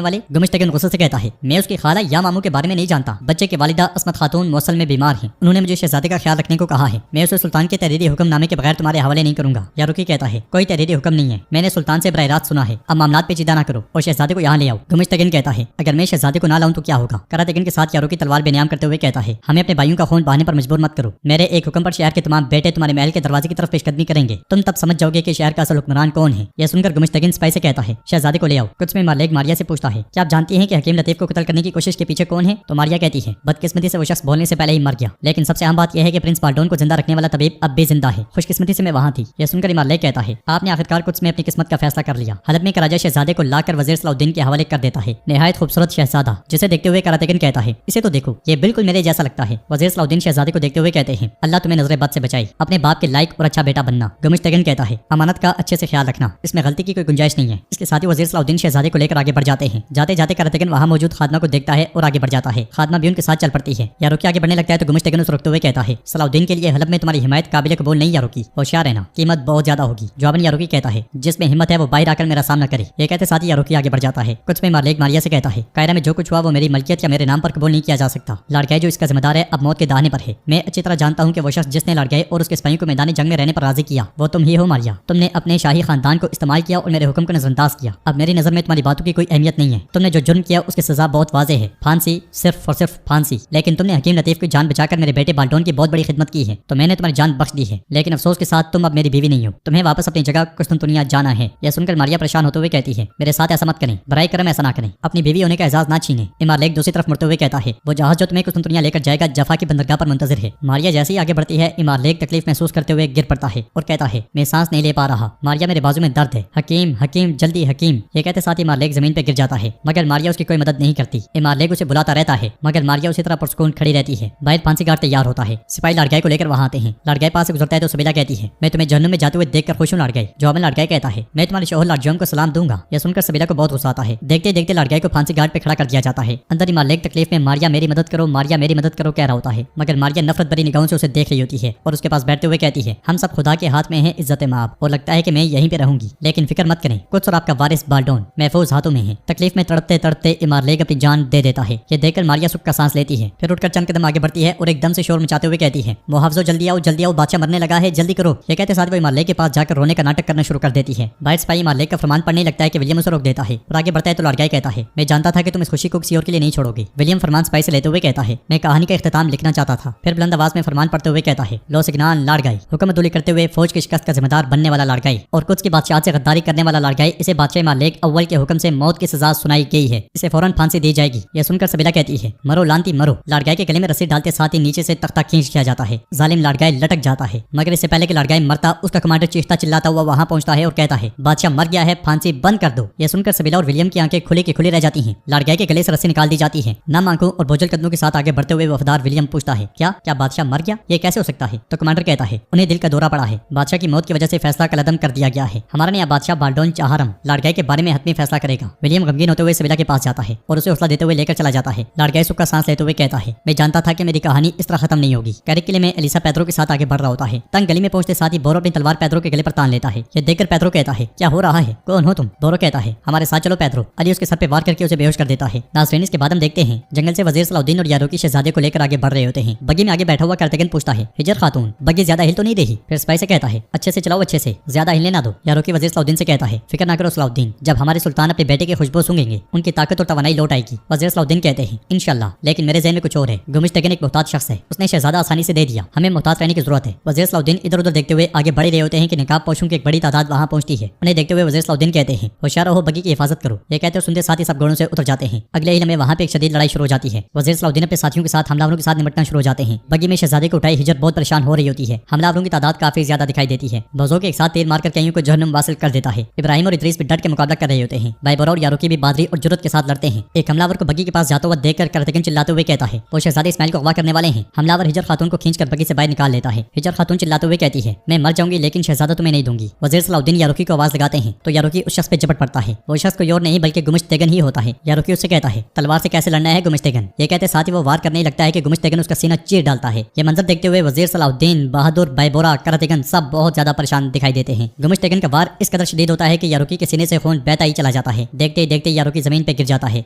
Speaker 1: वाले? गुमिश्तगन गुस्से से कहता है, मैं उसकी खाला या मामू के बारे में नहीं जानता। बच्चे की वालिदा असमत खातून मौसल में बीमार हैं, उन्होंने मुझे शहजादे का ख्याल रखने को कहा है। मैं उसे सुल्तान के तहरीरी हुक्मनामे के बगैर तुम्हारे हवाले नहीं करूंगा। यारुकी कहता है, कोई तहरीरी हुक्म नहीं है, मैंने सुल्तान से बराह रास्त सुना है, अब मामलात पेचीदा ना करो और शहजादे को यहाँ ले आओ। गुमिश्तगन कहता है, अगर मैं शहजादे को ना लाऊं तो क्या होगा? करातेगन के साथ यारुकी तलवार बेनियाम करते हुए कहता है, हमें अपने भाइयों का खून बहाने पर मजबूर मत करो। मेरे एक हुक्म पर शहर के तमाम बेटे तुम्हारे महल के दरवाजे की तरफ पेशकदमी करेंगे, तुम तब समझ जाओगे कि शहर का असल हुक्मरान कौन है। यह सुनकर गुमिश्तगन सिपाही से कहता है, शहजादे को ले आओ। कुछ में मालिक मारिया से पूछता है, क्या आप जानती हैं कि हकीम लतीफ को कत्ल करने की कोशिश के पीछे कौन है? तो मारिया कहती है, बदकिस्मती से वो शख्स बोलने से पहले ही मर गया, लेकिन सबसे अहम बात यह है कि प्रिंस बाल्डोन को जिंदा रखने वाला तबीब अब भी जिंदा है। खुशकिस्मती से मैं वहाँ थी। यह सुनकर मालिक कहता है, आपने आखिरकार कुछ में अपनी किस्मत का फैसला कर लिया। हलब में राजा शहजादे को लाकर वजीर सलाउद्दीन के हवाले कर देता है। निहायत खूबसूरत शहजादा, जिसे देखते हुए करातेगन कहता है, इसे तो देखो, ये बिल्कुल मेरे जैसा लगता है। वजीर सलाउद्दीन शहजादे को देखते हुए कहते हैं, अल्लाह तुम्हें नजर बद से बचाए, अपने बाप के लायक और अच्छा बेटा बनना। गुमिश्तगन कहता है, अमानत का अच्छे से ख्याल रखना, इसमें गलती की कोई गुंजाइश नहीं है। इसके साथ ही वजीर सलाउद्दीन शहजादे को लेकर आगे बढ़ जाते हैं। जाते जाते करातेगन वहाँ मौजूद खादमा को देखता है और आगे बढ़ जाता है। खादमा भी उनके साथ चल पड़ती है। यारुकी आगे बढ़ने लगता है तो गुमिश्तगन उसे रोकते हुए कहता है, सलाउद्दीन के लिए हलब में तुम्हारी हिमायत काबिल कबूल नहीं यारुकी, होशियार रहना, कीमत बहुत ज्यादा होगी। जवाबन यारुकी कहता है, जिसमें हिम्मत है वो बाहर आकर मेरा सामना करे। ये कहते साथ ही यारुकी आगे बढ़ जाता है। कुछ में मालिक मारिया से कहता है, कायरा में जो कुछ हुआ वो मेरी मलकियत या मेरे नाम पर कबूल नहीं किया जा सकता। लड़काई जो इसका जिम्मेदार है अब मौत के दाहिने पर है। मैं अच्छी तरह जानता हूँ कि वो शख्स जिसने लड़काई और उसके सिपाहियों को मैदानी जंग में रहने पर राजी किया वो तुम ही हो मारिया। तुमने अपने शाही खानदान को इस्तेमाल किया और मेरे हुक्म को नजरअंदाज किया। अब मेरी नजर में तुम्हारी बातों की कोई अहमियत नहीं है। तुमने जो जुर्म किया उसकी सजा बहुत वाज़ेह है, फांसी, सिर्फ और सिर्फ फांसी। लेकिन तुमने हकीम लतीफ की जान बचाकर मेरे बेटे बाल्डोन की बहुत बड़ी खिदमत की है, तो मैंने तुम्हारी जान बख्श दी है। लेकिन अफसोस के साथ तुम अब मेरी बीवी नहीं हो, तुम्हें वापस अपनी जगह कुस्तुनतुनिया जाना है। यह सुनकर मारिया परेशान होते हुए कहती है, मेरे साथ ऐसा मत करें, बराए करम ऐसा ना करें, अपनी बीवी होने का एजाज ना छीने। इमारलेक दूसरी तरफ मुड़ते हुए कहता है, वो जहाज जो तुम्हें कुस्तुनतुनिया लेकर जाएगा जफा की बंदरगाह पर मुंतजिर है। मारिया जैसे ही आगे बढ़ती है इमारलेक तकलीफ महसूस करते हुए गिर पड़ता है और कहता है, मैं सांस नहीं ले पा रहा, मारिया मेरे बाजू में दर्द है, हकीम हकीम जल्दी हकीम। ये कहते साथ ही इमारलेक जमीन पे गिर जाता है, मगर मारिया उसकी कोई मदद नहीं करती। इमारलेक उसे बुलाता रहता है मगर मारिया उसी तरह पुरसुकून खड़ी रहती है। बाहर फांसी घाट तैयार होता है। सिपाही लड़काई को लेकर वहाँ आते हैं। लड़काई पास से गुजरता है तो सबीला कहती है, मैं तुम्हें जहन्नुम में जाते हुए देखकर खुश हूँ लड़काई। जवाब में लड़काई कहता है, मैं तुम्हारे शोहर लड़जोम को सलाम दूंगा। यह सुनकर सबीला को बहुत गुस्सा आता है। देखते देखते लड़काई को फांसी घाट पे खड़ा कर दिया जाता है। अंदर इमारलेक तकलीफ में मारिया मेरी मदद करो, मारिया मेरी मदद करो कह रहा होता है, मगर मारिया नफरत भरी निगाहों से उसे देख रही होती है और उसके पास बैठते हुए कहती है, हम सब खुदा के हाथ में है इज्जत माप और लगता है कि मैं यहीं पे रहूंगी, लेकिन फिक्र मत करें, कुछ और आपका वारिस बाल्डोन महफूज हाथों में है। तकलीफ में तड़पते तड़पते इमारलेक अपनी जान दे देता है। ये देखकर मारिया सुख का सांस लेती है, फिर उठकर चंद कदम आगे बढ़ती है और एकदम से शोर मचाते हुए कहती है, मुहावजो जल्दी आओ, बादशाह मरने लगा है, जल्दी करो। ये कहते साथ वो इमारलेक के पास जाकर रोने का नाटक करना शुरू कर देती है। बाहर सिपाही इमारलेक का फरमान पढ़ने लगता है कि विलियम उसे रोक देता है और आगे बढ़ता है तो लड़काई कहता है, मैं जानता था कि तुम इस खुशी को किसी और के लिए नहीं छोड़ोगे। विलियम फरमान सिपाही से लेते हुए कहता है, मैं कहानी का इख्तिताम लिखना चाहता था। फिर बुलंद आवाज में फरमान पढ़ते हुए कहता है, लो सिग्नान लड़काई, हुक्म अदुली करते हुए फौज की शिकस्त का जिम्मेदार बनने वाला लड़काई और कुछ की बादशाह से गद्दारी करने वाला लड़काई, इसे बादशाह इमारलेक अव्वल के हुक्म से मौत की सजा सुनाई गई है, इसे फौरन फांसी दी जाएगी। यह सुनकर सबीला कहती है, मरो लांती मरो। लड़काई के गले में रस्सी डालते साथ ही नीचे से तख्ता खींच किया जाता है। जालिम लड़काई लटक जाता है, मगर इससे पहले कि लड़काई मरता उसका कमांडर चीखता चिल्लाता हुआ वहां पहुंचता है और कहता है, बादशाह मर गया है, फांसी बंद कर दो। यह सुनकर सबीला और विलियम की आंखें खुली की खुली रह जाती हैं। लड़काई के गले से रस्सी निकाल दी जाती है। नम आंखों और बोझल कदमों के साथ आगे बढ़ते हुए वफादार विलियम पूछता है, क्या बादशाह मर गया? ये कैसे हो सकता है? तो कमांडर कहता है, उन्हें दिल का दौरा पड़ा है, बादशाह की मौत की वजह से फैसला कलदम कर दिया गया है। हमारा नया बादशाह बाल्डोन चाहरम लड़काई के बारे में हतमी फैसला करेगा। विलियम गमगीन होते हुए सबीला के पास जाता है और उसे हौसला देते हुए लेकर चला जाता है। लड़काई सुख का सांस लेते हुए कहता है, मैं जानता था कि मेरी कहानी इस तरह खत्म नहीं होगी। कैरिक किले में एलिसा पैदरो के साथ आगे बढ़ रहा होता है। तंग गली में पहुंचते साथ ही बोरो अपनी तलवार पैदरो के गले पर तान लेता है। यह देखकर पैदरो कहता है, क्या हो रहा है? कौन हो तुम? बोरो कहता है, हमारे साथ चलो पैदरो। अली उसके सर पे वार करके उसे बेहोश कर देता है। नाज़रीन, इसके बाद हम देखते हैं जंगल से वजीर सलाउद्दीन और यारुकी शहजादे को लेकर आगे बढ़ रहे होते हैं। बग्गी में आगे बैठा हुआ कार्तिकेन पूछता है, हिजर खातून बग्गी ज्यादा हिल तो नहीं रही? फिर सिपाही से कहता है, अच्छे से चलाओ, अच्छे से, ज्यादा हिलने ना दो। यारुकी वजीर सलाउद्दीन से कहता है, फिक्र ना करो सलाउद्दीन, जब हमारे सुल्तान अपने बेटे की खुशबू सूंघेंगे उनकी ताकत और तवानाई लौट आएगी। वजीर सलाउद्दीन कहते हैं, इंशाल्लाह, लेकिन मेरे ज़हन में कुछ और है। गुमिश्तगन एक मोहताज शख्स है, उसने शहजादा आसानी से दे दिया, हमें मोहताज रहने की जरूरत है। वजीर सलाउद्दीन इधर उधर देखते हुए आगे बढ़ रहे होते हैं कि नकाब पोशों की एक बड़ी तादाद वहां पहुंचती है। उन्हें देखते हुए वजीर सलाउद्दीन कहते हैं, होशियार रहो, बग्गी की हिफाजत करो। ये कहते सुनते साथ ही सब घोड़ों से उतर जाते हैं। अगले ही लम्हे वहां पे एक शदीद लड़ाई शुरू हो जाती है। वजीर सलाउद्दीन अपने साथियों के साथ हमलावरों के साथ निपटना शुरू हो जाते हैं। बग्गी में शहजादे को उठाई हिजर बहुत परेशान हो रही होती है। हमलावरों की तादाद काफी ज्यादा दिखाई देती है। बजों के एक साथ तीर मारकर कईयों को जहन्नुम वासिल कर देता है। इब्राहिम और इदरीस भी डट के मुकाबला कर रहे होते हैं। भाई बोरा और यारुकी भी बहादुरी और जुर्रत के साथ लड़ते हैं। एक हमलावर को बग्गी के पास जाता हुआ देखकर कार्तिकेन चिल्लाते हुए कहता है, वो शहजादे इस्माइल को अगवा करने वाले हैं। हमलावर हिजर खातून को खींचकर बग्गी से बाहर निकाल लेता है। हिजर खातून चिल्लाते हुए कहती है, मैं मर जाऊंगी लेकिन शहजादा तुम्हें नहीं दूंगी। वजीर सलाउद्दीन यारुकी को आवाज लगाते हैं तो यारुकी उस शख्स पे झपट पड़ता है। वो शख्स कोई और नहीं बल्कि गुमिश्तगन ही होता है। यारुकी उससे कहता है, तलवार से कैसे लड़ना है गुमिश्तगन? ये कहते साथ ही वो वार करने लगता है कि गुमिश्तगन उसका सीना चीर डालता है। ये मंजर देखते हुए वजीर सलाउद्दीन, बहादुर, बैबोरा, करातेगन सब बहुत ज्यादा परेशान दिखाई देते हैं। गुमिश्तेगन का वार इस कदर शदीद होता है कि यारुकी के सीने से खून बहता ही चला जाता है। देखते ही देखते यारुकी जमीन पे गिर जाता है।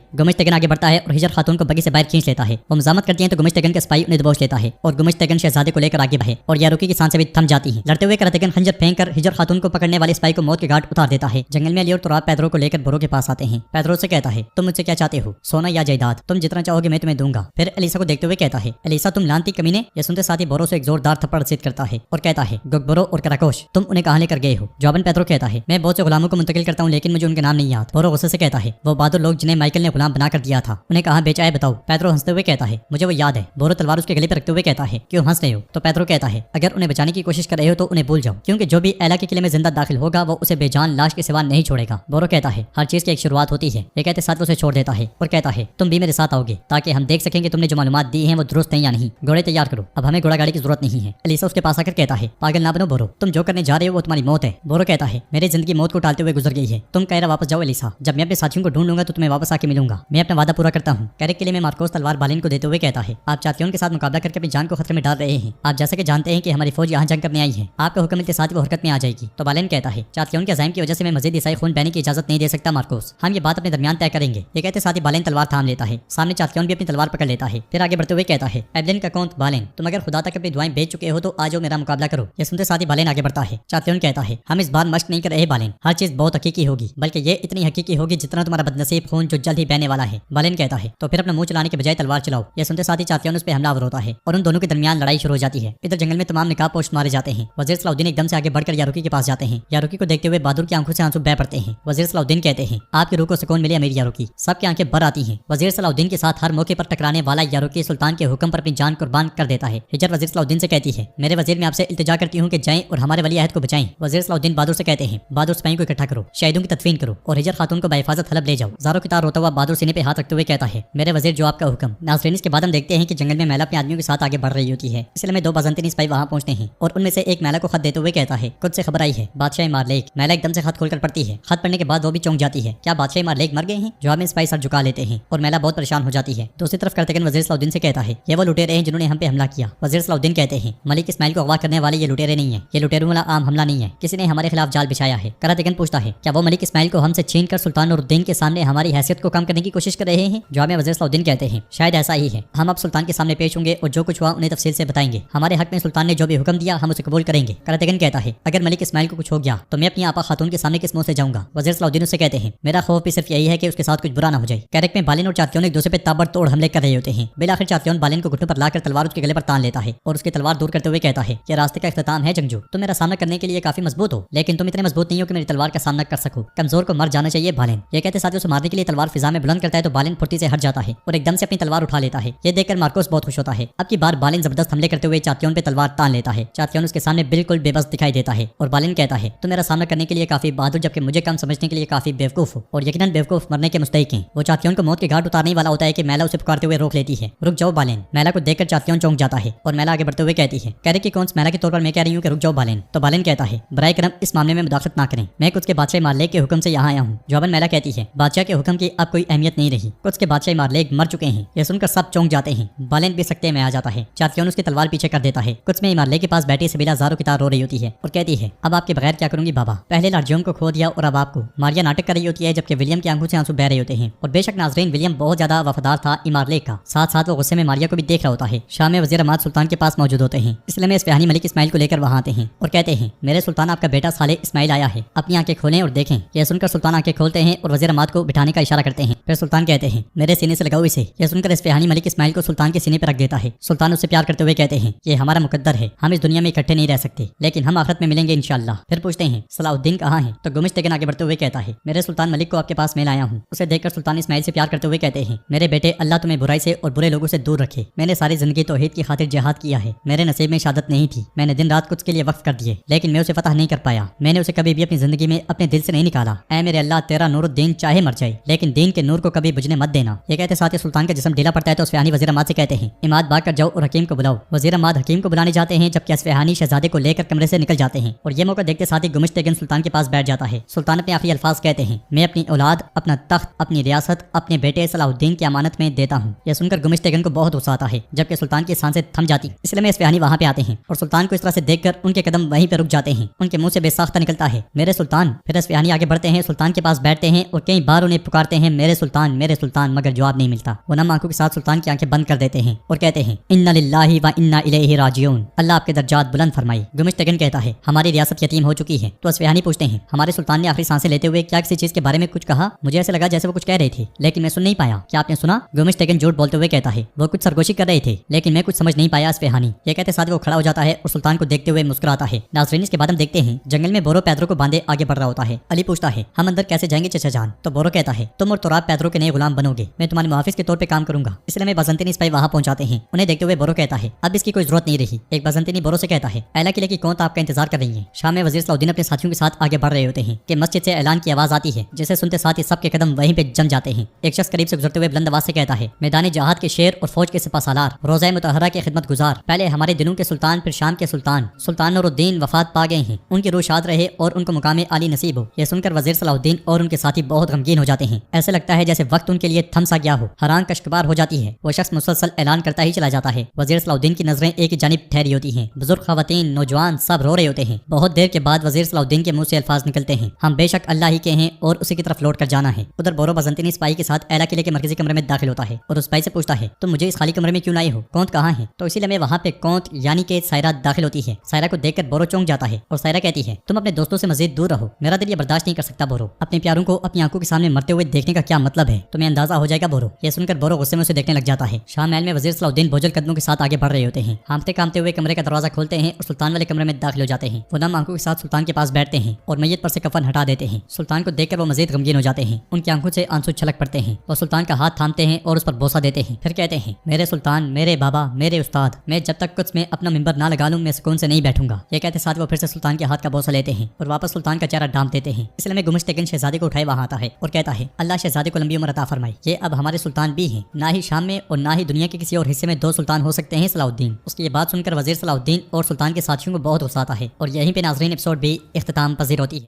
Speaker 1: गुमिश्तेगन आगे बढ़ता है और हिजर खातून को बगी से बाहर खींच लेता है। वो मजामत करती है तो गुमिश्तेगन का सिपाही उन्हें दबोच लेता है और गुमिश्तेगन शहजादे को लेकर आगे बढ़े और यारुकी की सांसें भी थम जाती हैं। लड़ते हुए करातेगन खंजर फेंककर हिजर खातून को पकड़ने वाले सिपाही को मौत के घाट उतार देता है। जंगल में अली और तुराब पेदरो को लेकर बोरो के पास आते हैं। पेदरो से कहता है, तुम मुझसे क्या चाहते हो, सोना या जायदाद? तुम जितना चाहोगे मैं तुम्हें दूंगा। फिर एलिसा को देखते हुए कहता है, एलिसा तुम लानती कमीने। ये सुनते साथ ही बोरो से एक जोरदार थप्पड़ रसीद करता है और कहता है, गुगबोरो और कराकोश तुम उन्हें कहां लेकर गए हो? जवाबन पेदरो कहता है, मैं बहुत से गुलामों को मुंतकिल करता हूं लेकिन मुझे उनके नाम नहीं याद। बोरो गुस्से से कहता है, वो बहादुर लोग जिन्हें माइकल ने गुलाम बनाकर दिया था उन्हें कहां बेचा है बताओ। पेदरो हंसते हुए कहता है, मुझे वो याद है। बोरो तलवार उसके गले पर रखते हुए कहता है, क्यों हंस रहे हो? तो पेदरो कहता है, अगर उन्हें बचाने की कोशिश कर रहे हो तो उन्हें भूल जाओ, क्योंकि जो भी एला के किले में जिंदा दाखिल होगा वो उसे बेजान लाश के सिवा नहीं छोड़ेगा। बोरो कहता है, हर चीज की एक शुरुआत होती है। ये कहते साथ वो उसे छोड़ देता है और कहता है, तुम भी मेरे साथ आओगे ताकि हम देख सकें कि तुमने जो मालूमात दी है वो दुरुस्त है या नहीं। घोड़े तैयार करो, अब हमें घोड़ा गाड़ी की जरूरत नहीं है। एलिसा उसके पास आकर कहता है, पागल ना बनो बोरो, तुम जो करने जा रहे हो वो तुम्हारी मौत है। बोरो कहता है, मेरी जिंदगी मौत को टालते हुए गुजर गई है, तुम कैरा वापस जाओ एलिसा। जब मैं अपने साथियों को ढूंढ लूंगा तो तुम्हें वापस आके मिलूंगा। मैं अपना वादा पूरा करता हूँ। कैरेक किले में मार्कोस तलवार बालेन को देते हुए कहता है, आप चातियों के साथ मुकाबला करके अपनी जान को खतरे में डाल रहे हैं। आप जैसे कि जानते हैं कि हमारी फौज यहाँ जंग करने आई है, आपका हुक्म मिलते साथ ही वो हरकत में आ जाएगी। तो बालेन कहता है, चातियों के अज़ाइम की वजह से मैं मजीद ईसाई खून बहने की इजाजत नहीं दे सकता मार्कोस, हम ये बात अपने दरमियान तय करेंगे। ये कहते साथ ही बालेन तलवार थाम लेता है। सामने चातियों भी अपनी तलवार पकड़ लेता है। फिर आगे बढ़ते हुए कहता है, एबलिन का कौन बालेन, तुम अगर खुदा तक अपनी दुआएं बेच चुके हो तो आज मेरा मुकाबला करो। ये सुनते साथ ही बालेन आगे बढ़ता है। चातियों कहता है, हम इस बार मश्क नहीं कर रहे बालेन, हर चीज बहुत हकीकी होगी, बल्कि ये इतनी हकीकी होगी जितना तुम्हारा बदनसीब खून जो जल्द ही बहने वाला है। बालेन कहता है, तो फिर अपना मुंह चलाने के बजाय तलवार चलाओ। ये सुनते साथ ही चातियों उस पर हमलावर होता है और उन दोनों के दरमियान लड़ाई शुरू हो जाती है। इधर जंगल में तमाम निकाब पोस्ट मारे जाते हैं। वजीर सलाउद्दीन एकदम से आगे बढ़कर यारुकी के पास जाते हैं। यारुकी को देखते हुए बहादुर की आंखों से आंसू बह पड़ते हैं। वजीर सलाउद्दीन कहते हैं, आपकी रूह को सुकून मिले अमीर यारुकी। सबकी आंखें भर आती हैं। वजीर सलाउद्दीन के साथ हर मौके पर टकराने वाला यारुकी सुल्तान के हुक्म पर अपनी जान कुर्बान कर देता है। हिजर वजीर सलाउद्दीन से कहती है, मेरे वजीर मैं आपसे इल्तिजा करती हूँ कि जाएं और हमारे वली अहद को बचाएं। वजीर सलाउद्दीन बहादुर से कहते हैं, बहादुर सिपाहियों को इकट्ठा करो, शहीदों की तदफीन करो और हिजर खातून को बाहिफाजत हलब ले जाओ। ज़ारो की तार रोता हुआ बहादुर सीने पे हाथ रखते हुए कहता है, मेरे वजीर जो आपका हुक्म। नाज़रीन इसके बाद हम देखते हैं कि जंगल में मैला अपने आदमियों के साथ आगे बढ़ रही होती है। इसलिए में दो बाज़ंतीनी सिपाही वहाँ पहुंचते हैं और उनमें से एक मैला को खत देते हुए कहता है, खुद से खबर आई है बादशाह मारलेक। मैला एकदम से खत खोलकर पढ़ती है। खत पढ़ने के बाद वो भी चौंक जाती है, क्या बादशाह मारलेक मर गए हैं? जवाब में सिपाही सर झुका लेते हैं और मैला बहुत परेशान हो जाती है। दूसरी तरफ करातेगन वजीर सलाउद्दीन से कहता है, ये वो लुटेरे हैं जिन्होंने हम पे हमला किया। वजीर सलाउद्दीन कहते हैं, मलिक इस्माइल को अगवा करने वाले ये लुटेरे नहीं है, ये लुटेरों वाला आम हमला नहीं है, किसी ने हमारे खिलाफ जाल बिछाया है। करातेगन पूछता है, क्या वो मलिक इस्माइल को हमसे छीन कर सुल्तान नूरुद्दीन के सामने हमारी हैसियत को कम करने की कोशिश कर रहे हैं? जवाब में वजीर सलाउद्दीन कहते हैं, शायद ऐसा ही है। हम अब सुल्तान के सामने पेश होंगे और जो कुछ हुआ उन्हें तफसील से बताएंगे। हमारे हक में सुल्तान ने जो भी हुक्म दिया हम उसे कबूल करेंगे। करातेगन कहता है, अगर मलिक इस्माइल को कुछ हो गया तो मैं अपनी आपा खातून के सामने किस मुंह से जाऊंगा? वजीर सलाउद्दीन उससे कहते हैं, मेरा खौफ भी सिर्फ यही है कि उसके साथ कुछ बुरा ना हो जाए। कैरेक में बालेन और चातियों एक दूसरे पे ताबड़तोड़ हमले कर रहे होते हैं। बिलाखिर चातियों बालेन को घुटनों पर लाकर तलवार उसके गले पर तान लेता है और उसकी तलवार दूर करते हुए कहता है, ये रास्ते का इख्तिताम है जंगजू, तुम मेरा सामना करने के लिए काफी मजबूत हो, लेकिन तुम इतने मजबूत नहीं हो कि मेरी तलवार का सामना कर सको। कमजोर को मर जाना चाहिए बालेन। ये कहते साथ उसे मारने के लिए तलवार फिजा में बुलंद करता है तो बालेन फुर्ती से हट जाता है और एकदम से अपनी तलवार उठा लेता है। ये देखकर मार्कोस बहुत खुश होता है। अब की बार बालेन जबरदस्त हमले करते हुए चातियों पे तलवार तान लेता है। चातियों उसके सामने बिल्कुल बेबस दिखाई देता है और बालेन कहता है, तुम मेरा सामना करने के लिए काफी बहादुर जबकि मुझे कम समझने के लिए काफी बेवकूफ हो और यकीनन बेवकूफ मरने के मुस्तहिक हैं। वो चातियों को मौत के घाट उतारने वाला होता है कि मैला उसे पुकारते हुए रोक लेती है, रुक जाओ बालेन। मैला को देखकर चातियों चौंक जाता है और मैला आगे बढ़ते हुए कहती है, कह रही कि कौन मैला के तौर पर मैं कह रही हूँ कि रुक जाओ बालेन। तो बालेन कहता है, बराए करम इस मामले में मुदाखलत ना करें, मैं कुछ के बादशाह मारलेक के हुक्म से यहाँ आया हूँ। जवाबन मैला कहती है, बादशाह के हुक्म की अब कोई अहमियत नहीं रही, कुछ के बादशाह मारलेक मर चुके हैं। यह सुनकर सब चौंक जाते हैं। बालेन भी सकते में आ जाता है। चातियों उसकी तलवार पीछे कर देता है। कुछ में मारलेक के पास बैठी सबीला ज़ारो की तार रो रही होती है और कहती है, अब आपके बगैर क्या करूंगी बाबा, पहले लार्जियम को खो दिया और अब आपको। मारिया नाटक कर रही होती है जबकि विलियम की आंखों से आंसू बह रहे होते हैं और बेशक नाजरीन विलियम बहुत ज्यादा वफादार था इमारलेक का, साथ साथ वो गुस्से में मारिया को भी देख रहा होता है। शाम में वजीर अहमद सुल्तान के पास मौजूद होते हैं, इसलिए में इस्फहानी मलिक इस्माइल को लेकर वहां आते हैं और कहते हैं, मेरे सुल्तान आपका बेटा साले इस्माइल आया है, अपनी आंखें खोलें और देखें। यह सुनकर सुल्तान आंखें खोलते हैं और वजीर अहमद को बिठाने का इशारा करते हैं। फिर सुल्तान कहते हैं, मेरे सीने से लगाओ इसे। यह सुनकर इस्फहानी मलिक इस्माइल को सुल्तान के सीने पर रख देता है। सुल्तान उससे प्यार करते हुए कहते हैं, ये हमारा मुकद्दर है, हम इस दुनिया में इकट्ठे नहीं रह सकते, लेकिन हम आखिरत में मिलेंगे इंशाअल्लाह। फिर पूछते हैं, सलाउद्दीन कहाँ है? तो गुमिश्तेगन आगे बढ़ते हुए कहता है, मेरे सुल्तान मलिक को आपके पास मैं लाया हूँ। उसे देखकर सुल्तान इस्माइल से प्यार करते हुए कहते हैं, मेरे बेटे अल्लाह तुम्हें बुराई से और बुरे लोगों से दूर रखे। मैंने सारी जिंदगी तौहीद की खातिर जिहाद किया है, मेरे नसीब में शहादत नहीं थी, मैंने दिन रात कुछ के लिए वक्फ कर दिए, लेकिन मैं उसे फतह नहीं कर पाया। मैंने उसे कभी भी अपनी जिंदगी में अपने दिल से नहीं निकाला। ऐ मेरे अल्लाह, तेरा नूरुद्दीन चाहे मर जाए, लेकिन दीन के नूर को कभी बुझने मत देना। ये कहते साथ ही सुल्तान का जिस्म ढीला पड़ता है तो इस्फहानी वजीर अहमद से कहते हैं, इमाद भाग कर जाओ और हकीम को बुलाओ। वजीर अहमद हकीम को बुलाने जाते हैं जबकि इस्फहानी शहजादे को लेकर कमरे से निकल जाते हैं और ये मौका देखते साथ ही गुमिश्तेगन सुल्तान के पास बैठ जाता है। सुल्तान अपने आखिरी अल्फाज कहते हैं, मैं अपनी औलाद, अपना तख्त, अपनी रियासत अपने बेटे सलाउद्दीन की अमानत में देता हूँ। यह सुनकर गुमिश्तेगन को बहुत गुस्सा आता है जबकि सुल्तान की सांसें थम जाती, इसलिए में इस्फहानी سفیانی वहाँ पे आते हैं और सुल्तान को इस तरह से देखकर उनके कदम वहीं पे रुक जाते हैं। उनके मुंह से बेसाख्ता निकलता है, मेरे सुल्तान। फिर असफियानी आगे बढ़ते हैं, सुल्तान के पास बैठते हैं और कई बार उन्हें पुकारते हैं मेरे सुल्तान, मगर जवाब नहीं मिलता। वो नम आंखों के साथ सुल्तान की आंखें बंद कर देते हैं और कहते हैं इन्ना लिल्लाहि व इन्ना इलैहि राजिऊन, अल्लाह आपके दर्जात बुलंद फरमाए। गुमिश्तगन कहता है हमारी रियासत यतीम हो चुकी है। तो असफियानी पूछते हैं हमारे सुल्तान ने आखिरी सांसें लेते हुए क्या किसी चीज के बारे में कुछ कहा? मुझे ऐसे लगा जैसे वो कुछ कह रहे थे, लेकिन मैं सुन नहीं पाया। क्या आपने सुना? गुमिश्तगन झूठ बोलते हुए कहता है वो कुछ सरगोशी कर रहे थे, लेकिन मैं कुछ समझ नहीं पाया। असफियानी ये कहते साथ वो खड़ा हो जाता है और सुल्तान को देखते हुए मुस्कुराता है। नाज़रीन, इसके बाद हम देखते हैं जंगल में बोरो पैदरों को बांधे आगे बढ़ रहा होता है। अली पूछता है हम अंदर कैसे जाएंगे चचा जान? तो बोरो कहता है तुम और तुराब पैदरों के नए गुलाम बनोगे, मैं तुम्हारे मुहाफिज के तौर पे काम करूंगा। इसलिए मैं बजंतिनी सिपाही वहां पहुंचाते हैं। उन्हें देखते हुए बोरो कहता है अब इसकी कोई जरूरत नहीं रही। एक बजंतिनी बोरो से कहता है एला किले की कौन आपका इंतजार कर रही है। शाम में वजीर सलाउद्दीन अपने साथियों के साथ आगे बढ़ रहे होते हैं कि मस्जिद से ऐलान की आवाज आती है, जिसे सुनते साथ ही सबके कदम वहीं पे जम जाते हैं। एक शख्स करीब से गुजरते हुए बुलंद आवाज से कहता है मैदान जहाद के शेर और फौज के सिपाहसालार, रोज़ा मुतहरा के खिदमत गुजार, पहले हमारे दिलों के सुल्तान फिर शाम के सुल्तान नूरुद्दीन वफात पा गए हैं। उनकी रूह शाद रहे और उनको मुकाम आली नसीब हो। यह सुनकर वजीर सलाउद्दीन और उनके साथी बहुत गमगीन हो जाते हैं। ऐसे लगता है जैसे वक्त उनके लिए थम सा गया हो। हरान कश्कबार हो जाती है। वो शख्स मुसलसल ऐलान करता ही चला जाता है। वजीर सलाउद्दीन की नजरें एक ही जानिब ठहरी होती हैं। बुजुर्ग, खवातीन, नौजवान सब रो रहे होते हैं। बहुत देर के बाद वजीर सलाउद्दीन के मुंह से अल्फाज निकलते हैं हम बेशक अल्लाह ही के हैं और उसी की तरफ लौट कर जाना है। उधर बोरो बजंतिनी सिपाही के साथ एला किले के मरकजी कमरे में दाखिल होता है और उस सिपाही से पूछता है तुम मुझे इस खाली कमरे में क्यों लाए हो? कौंत कहाँ है? तो इसीलिए मैं वहाँ पे कौंत यानी कि सायरा दाखिल होती है। सायरा को देखकर बोरो चौंक जाता है और सायरा कहती है तुम अपने दोस्तों से मजीद दूर रहो, मेरा दिल ये बर्दाश्त नहीं कर सकता बोरो। अपने प्यारों को अपनी आंखों के सामने मरते हुए देखने का क्या मतलब है? तुम्हें अंदाजा हो जाएगा बोरो। ये सुनकर बोरो गुस्से में उसे देखने लग जाता है। शाम महल में वजीर सलाउद्दीन बोझल कदमों के साथ आगे बढ़ रहे होते हैं। हाँफते कामते हुए कमरे का दरवाजा खोलते हैं और सुल्तान वाले कमरे में दाखिल हो जाते हैं। वो नम आंखों के साथ सुल्तान के पास बैठते हैं और मैयत पर से कफन हटा देते हैं। सुल्तान को देखकर वो मजीद गमगीन हो जाते हैं। उनकी आंखों से आंसू छलक पड़ते हैं। वो सुल्तान का हाथ थामते हैं और उस पर बोसा देते हैं। फिर कहते हैं मेरे सुल्तान, मेरे बाबा, मेरे उस्ताद, मैं जब तक कुछ में अपना मिंबर ना लगा लूं मैं सुकून से नहीं बैठूंगा। ये कहते साथ वो फिर से सुल्तान के हाथ का बोसा लेते हैं और वापस सुल्तान का चेहरा ढांप देते हैं। इसलिए मैं गुमिश्तगन शहजादे को उठाए वहां आता है और कहता है अल्लाह शहजादे को लंबी उम्र अता फरमाए। ये अब हमारे सुल्तान भी हैं। ना ही शाम में और ना ही दुनिया के किसी और हिस्से में दो सुल्तान हो सकते हैं सलाउद्दीन। उसकी ये बात सुनकर वजीर सलाउद्दीन और सुल्तान के साथियों को बहुत गुस्सा आता है और यहीं पे नाज़रीन एपिसोड भी इख्तिताम पजीर होती है।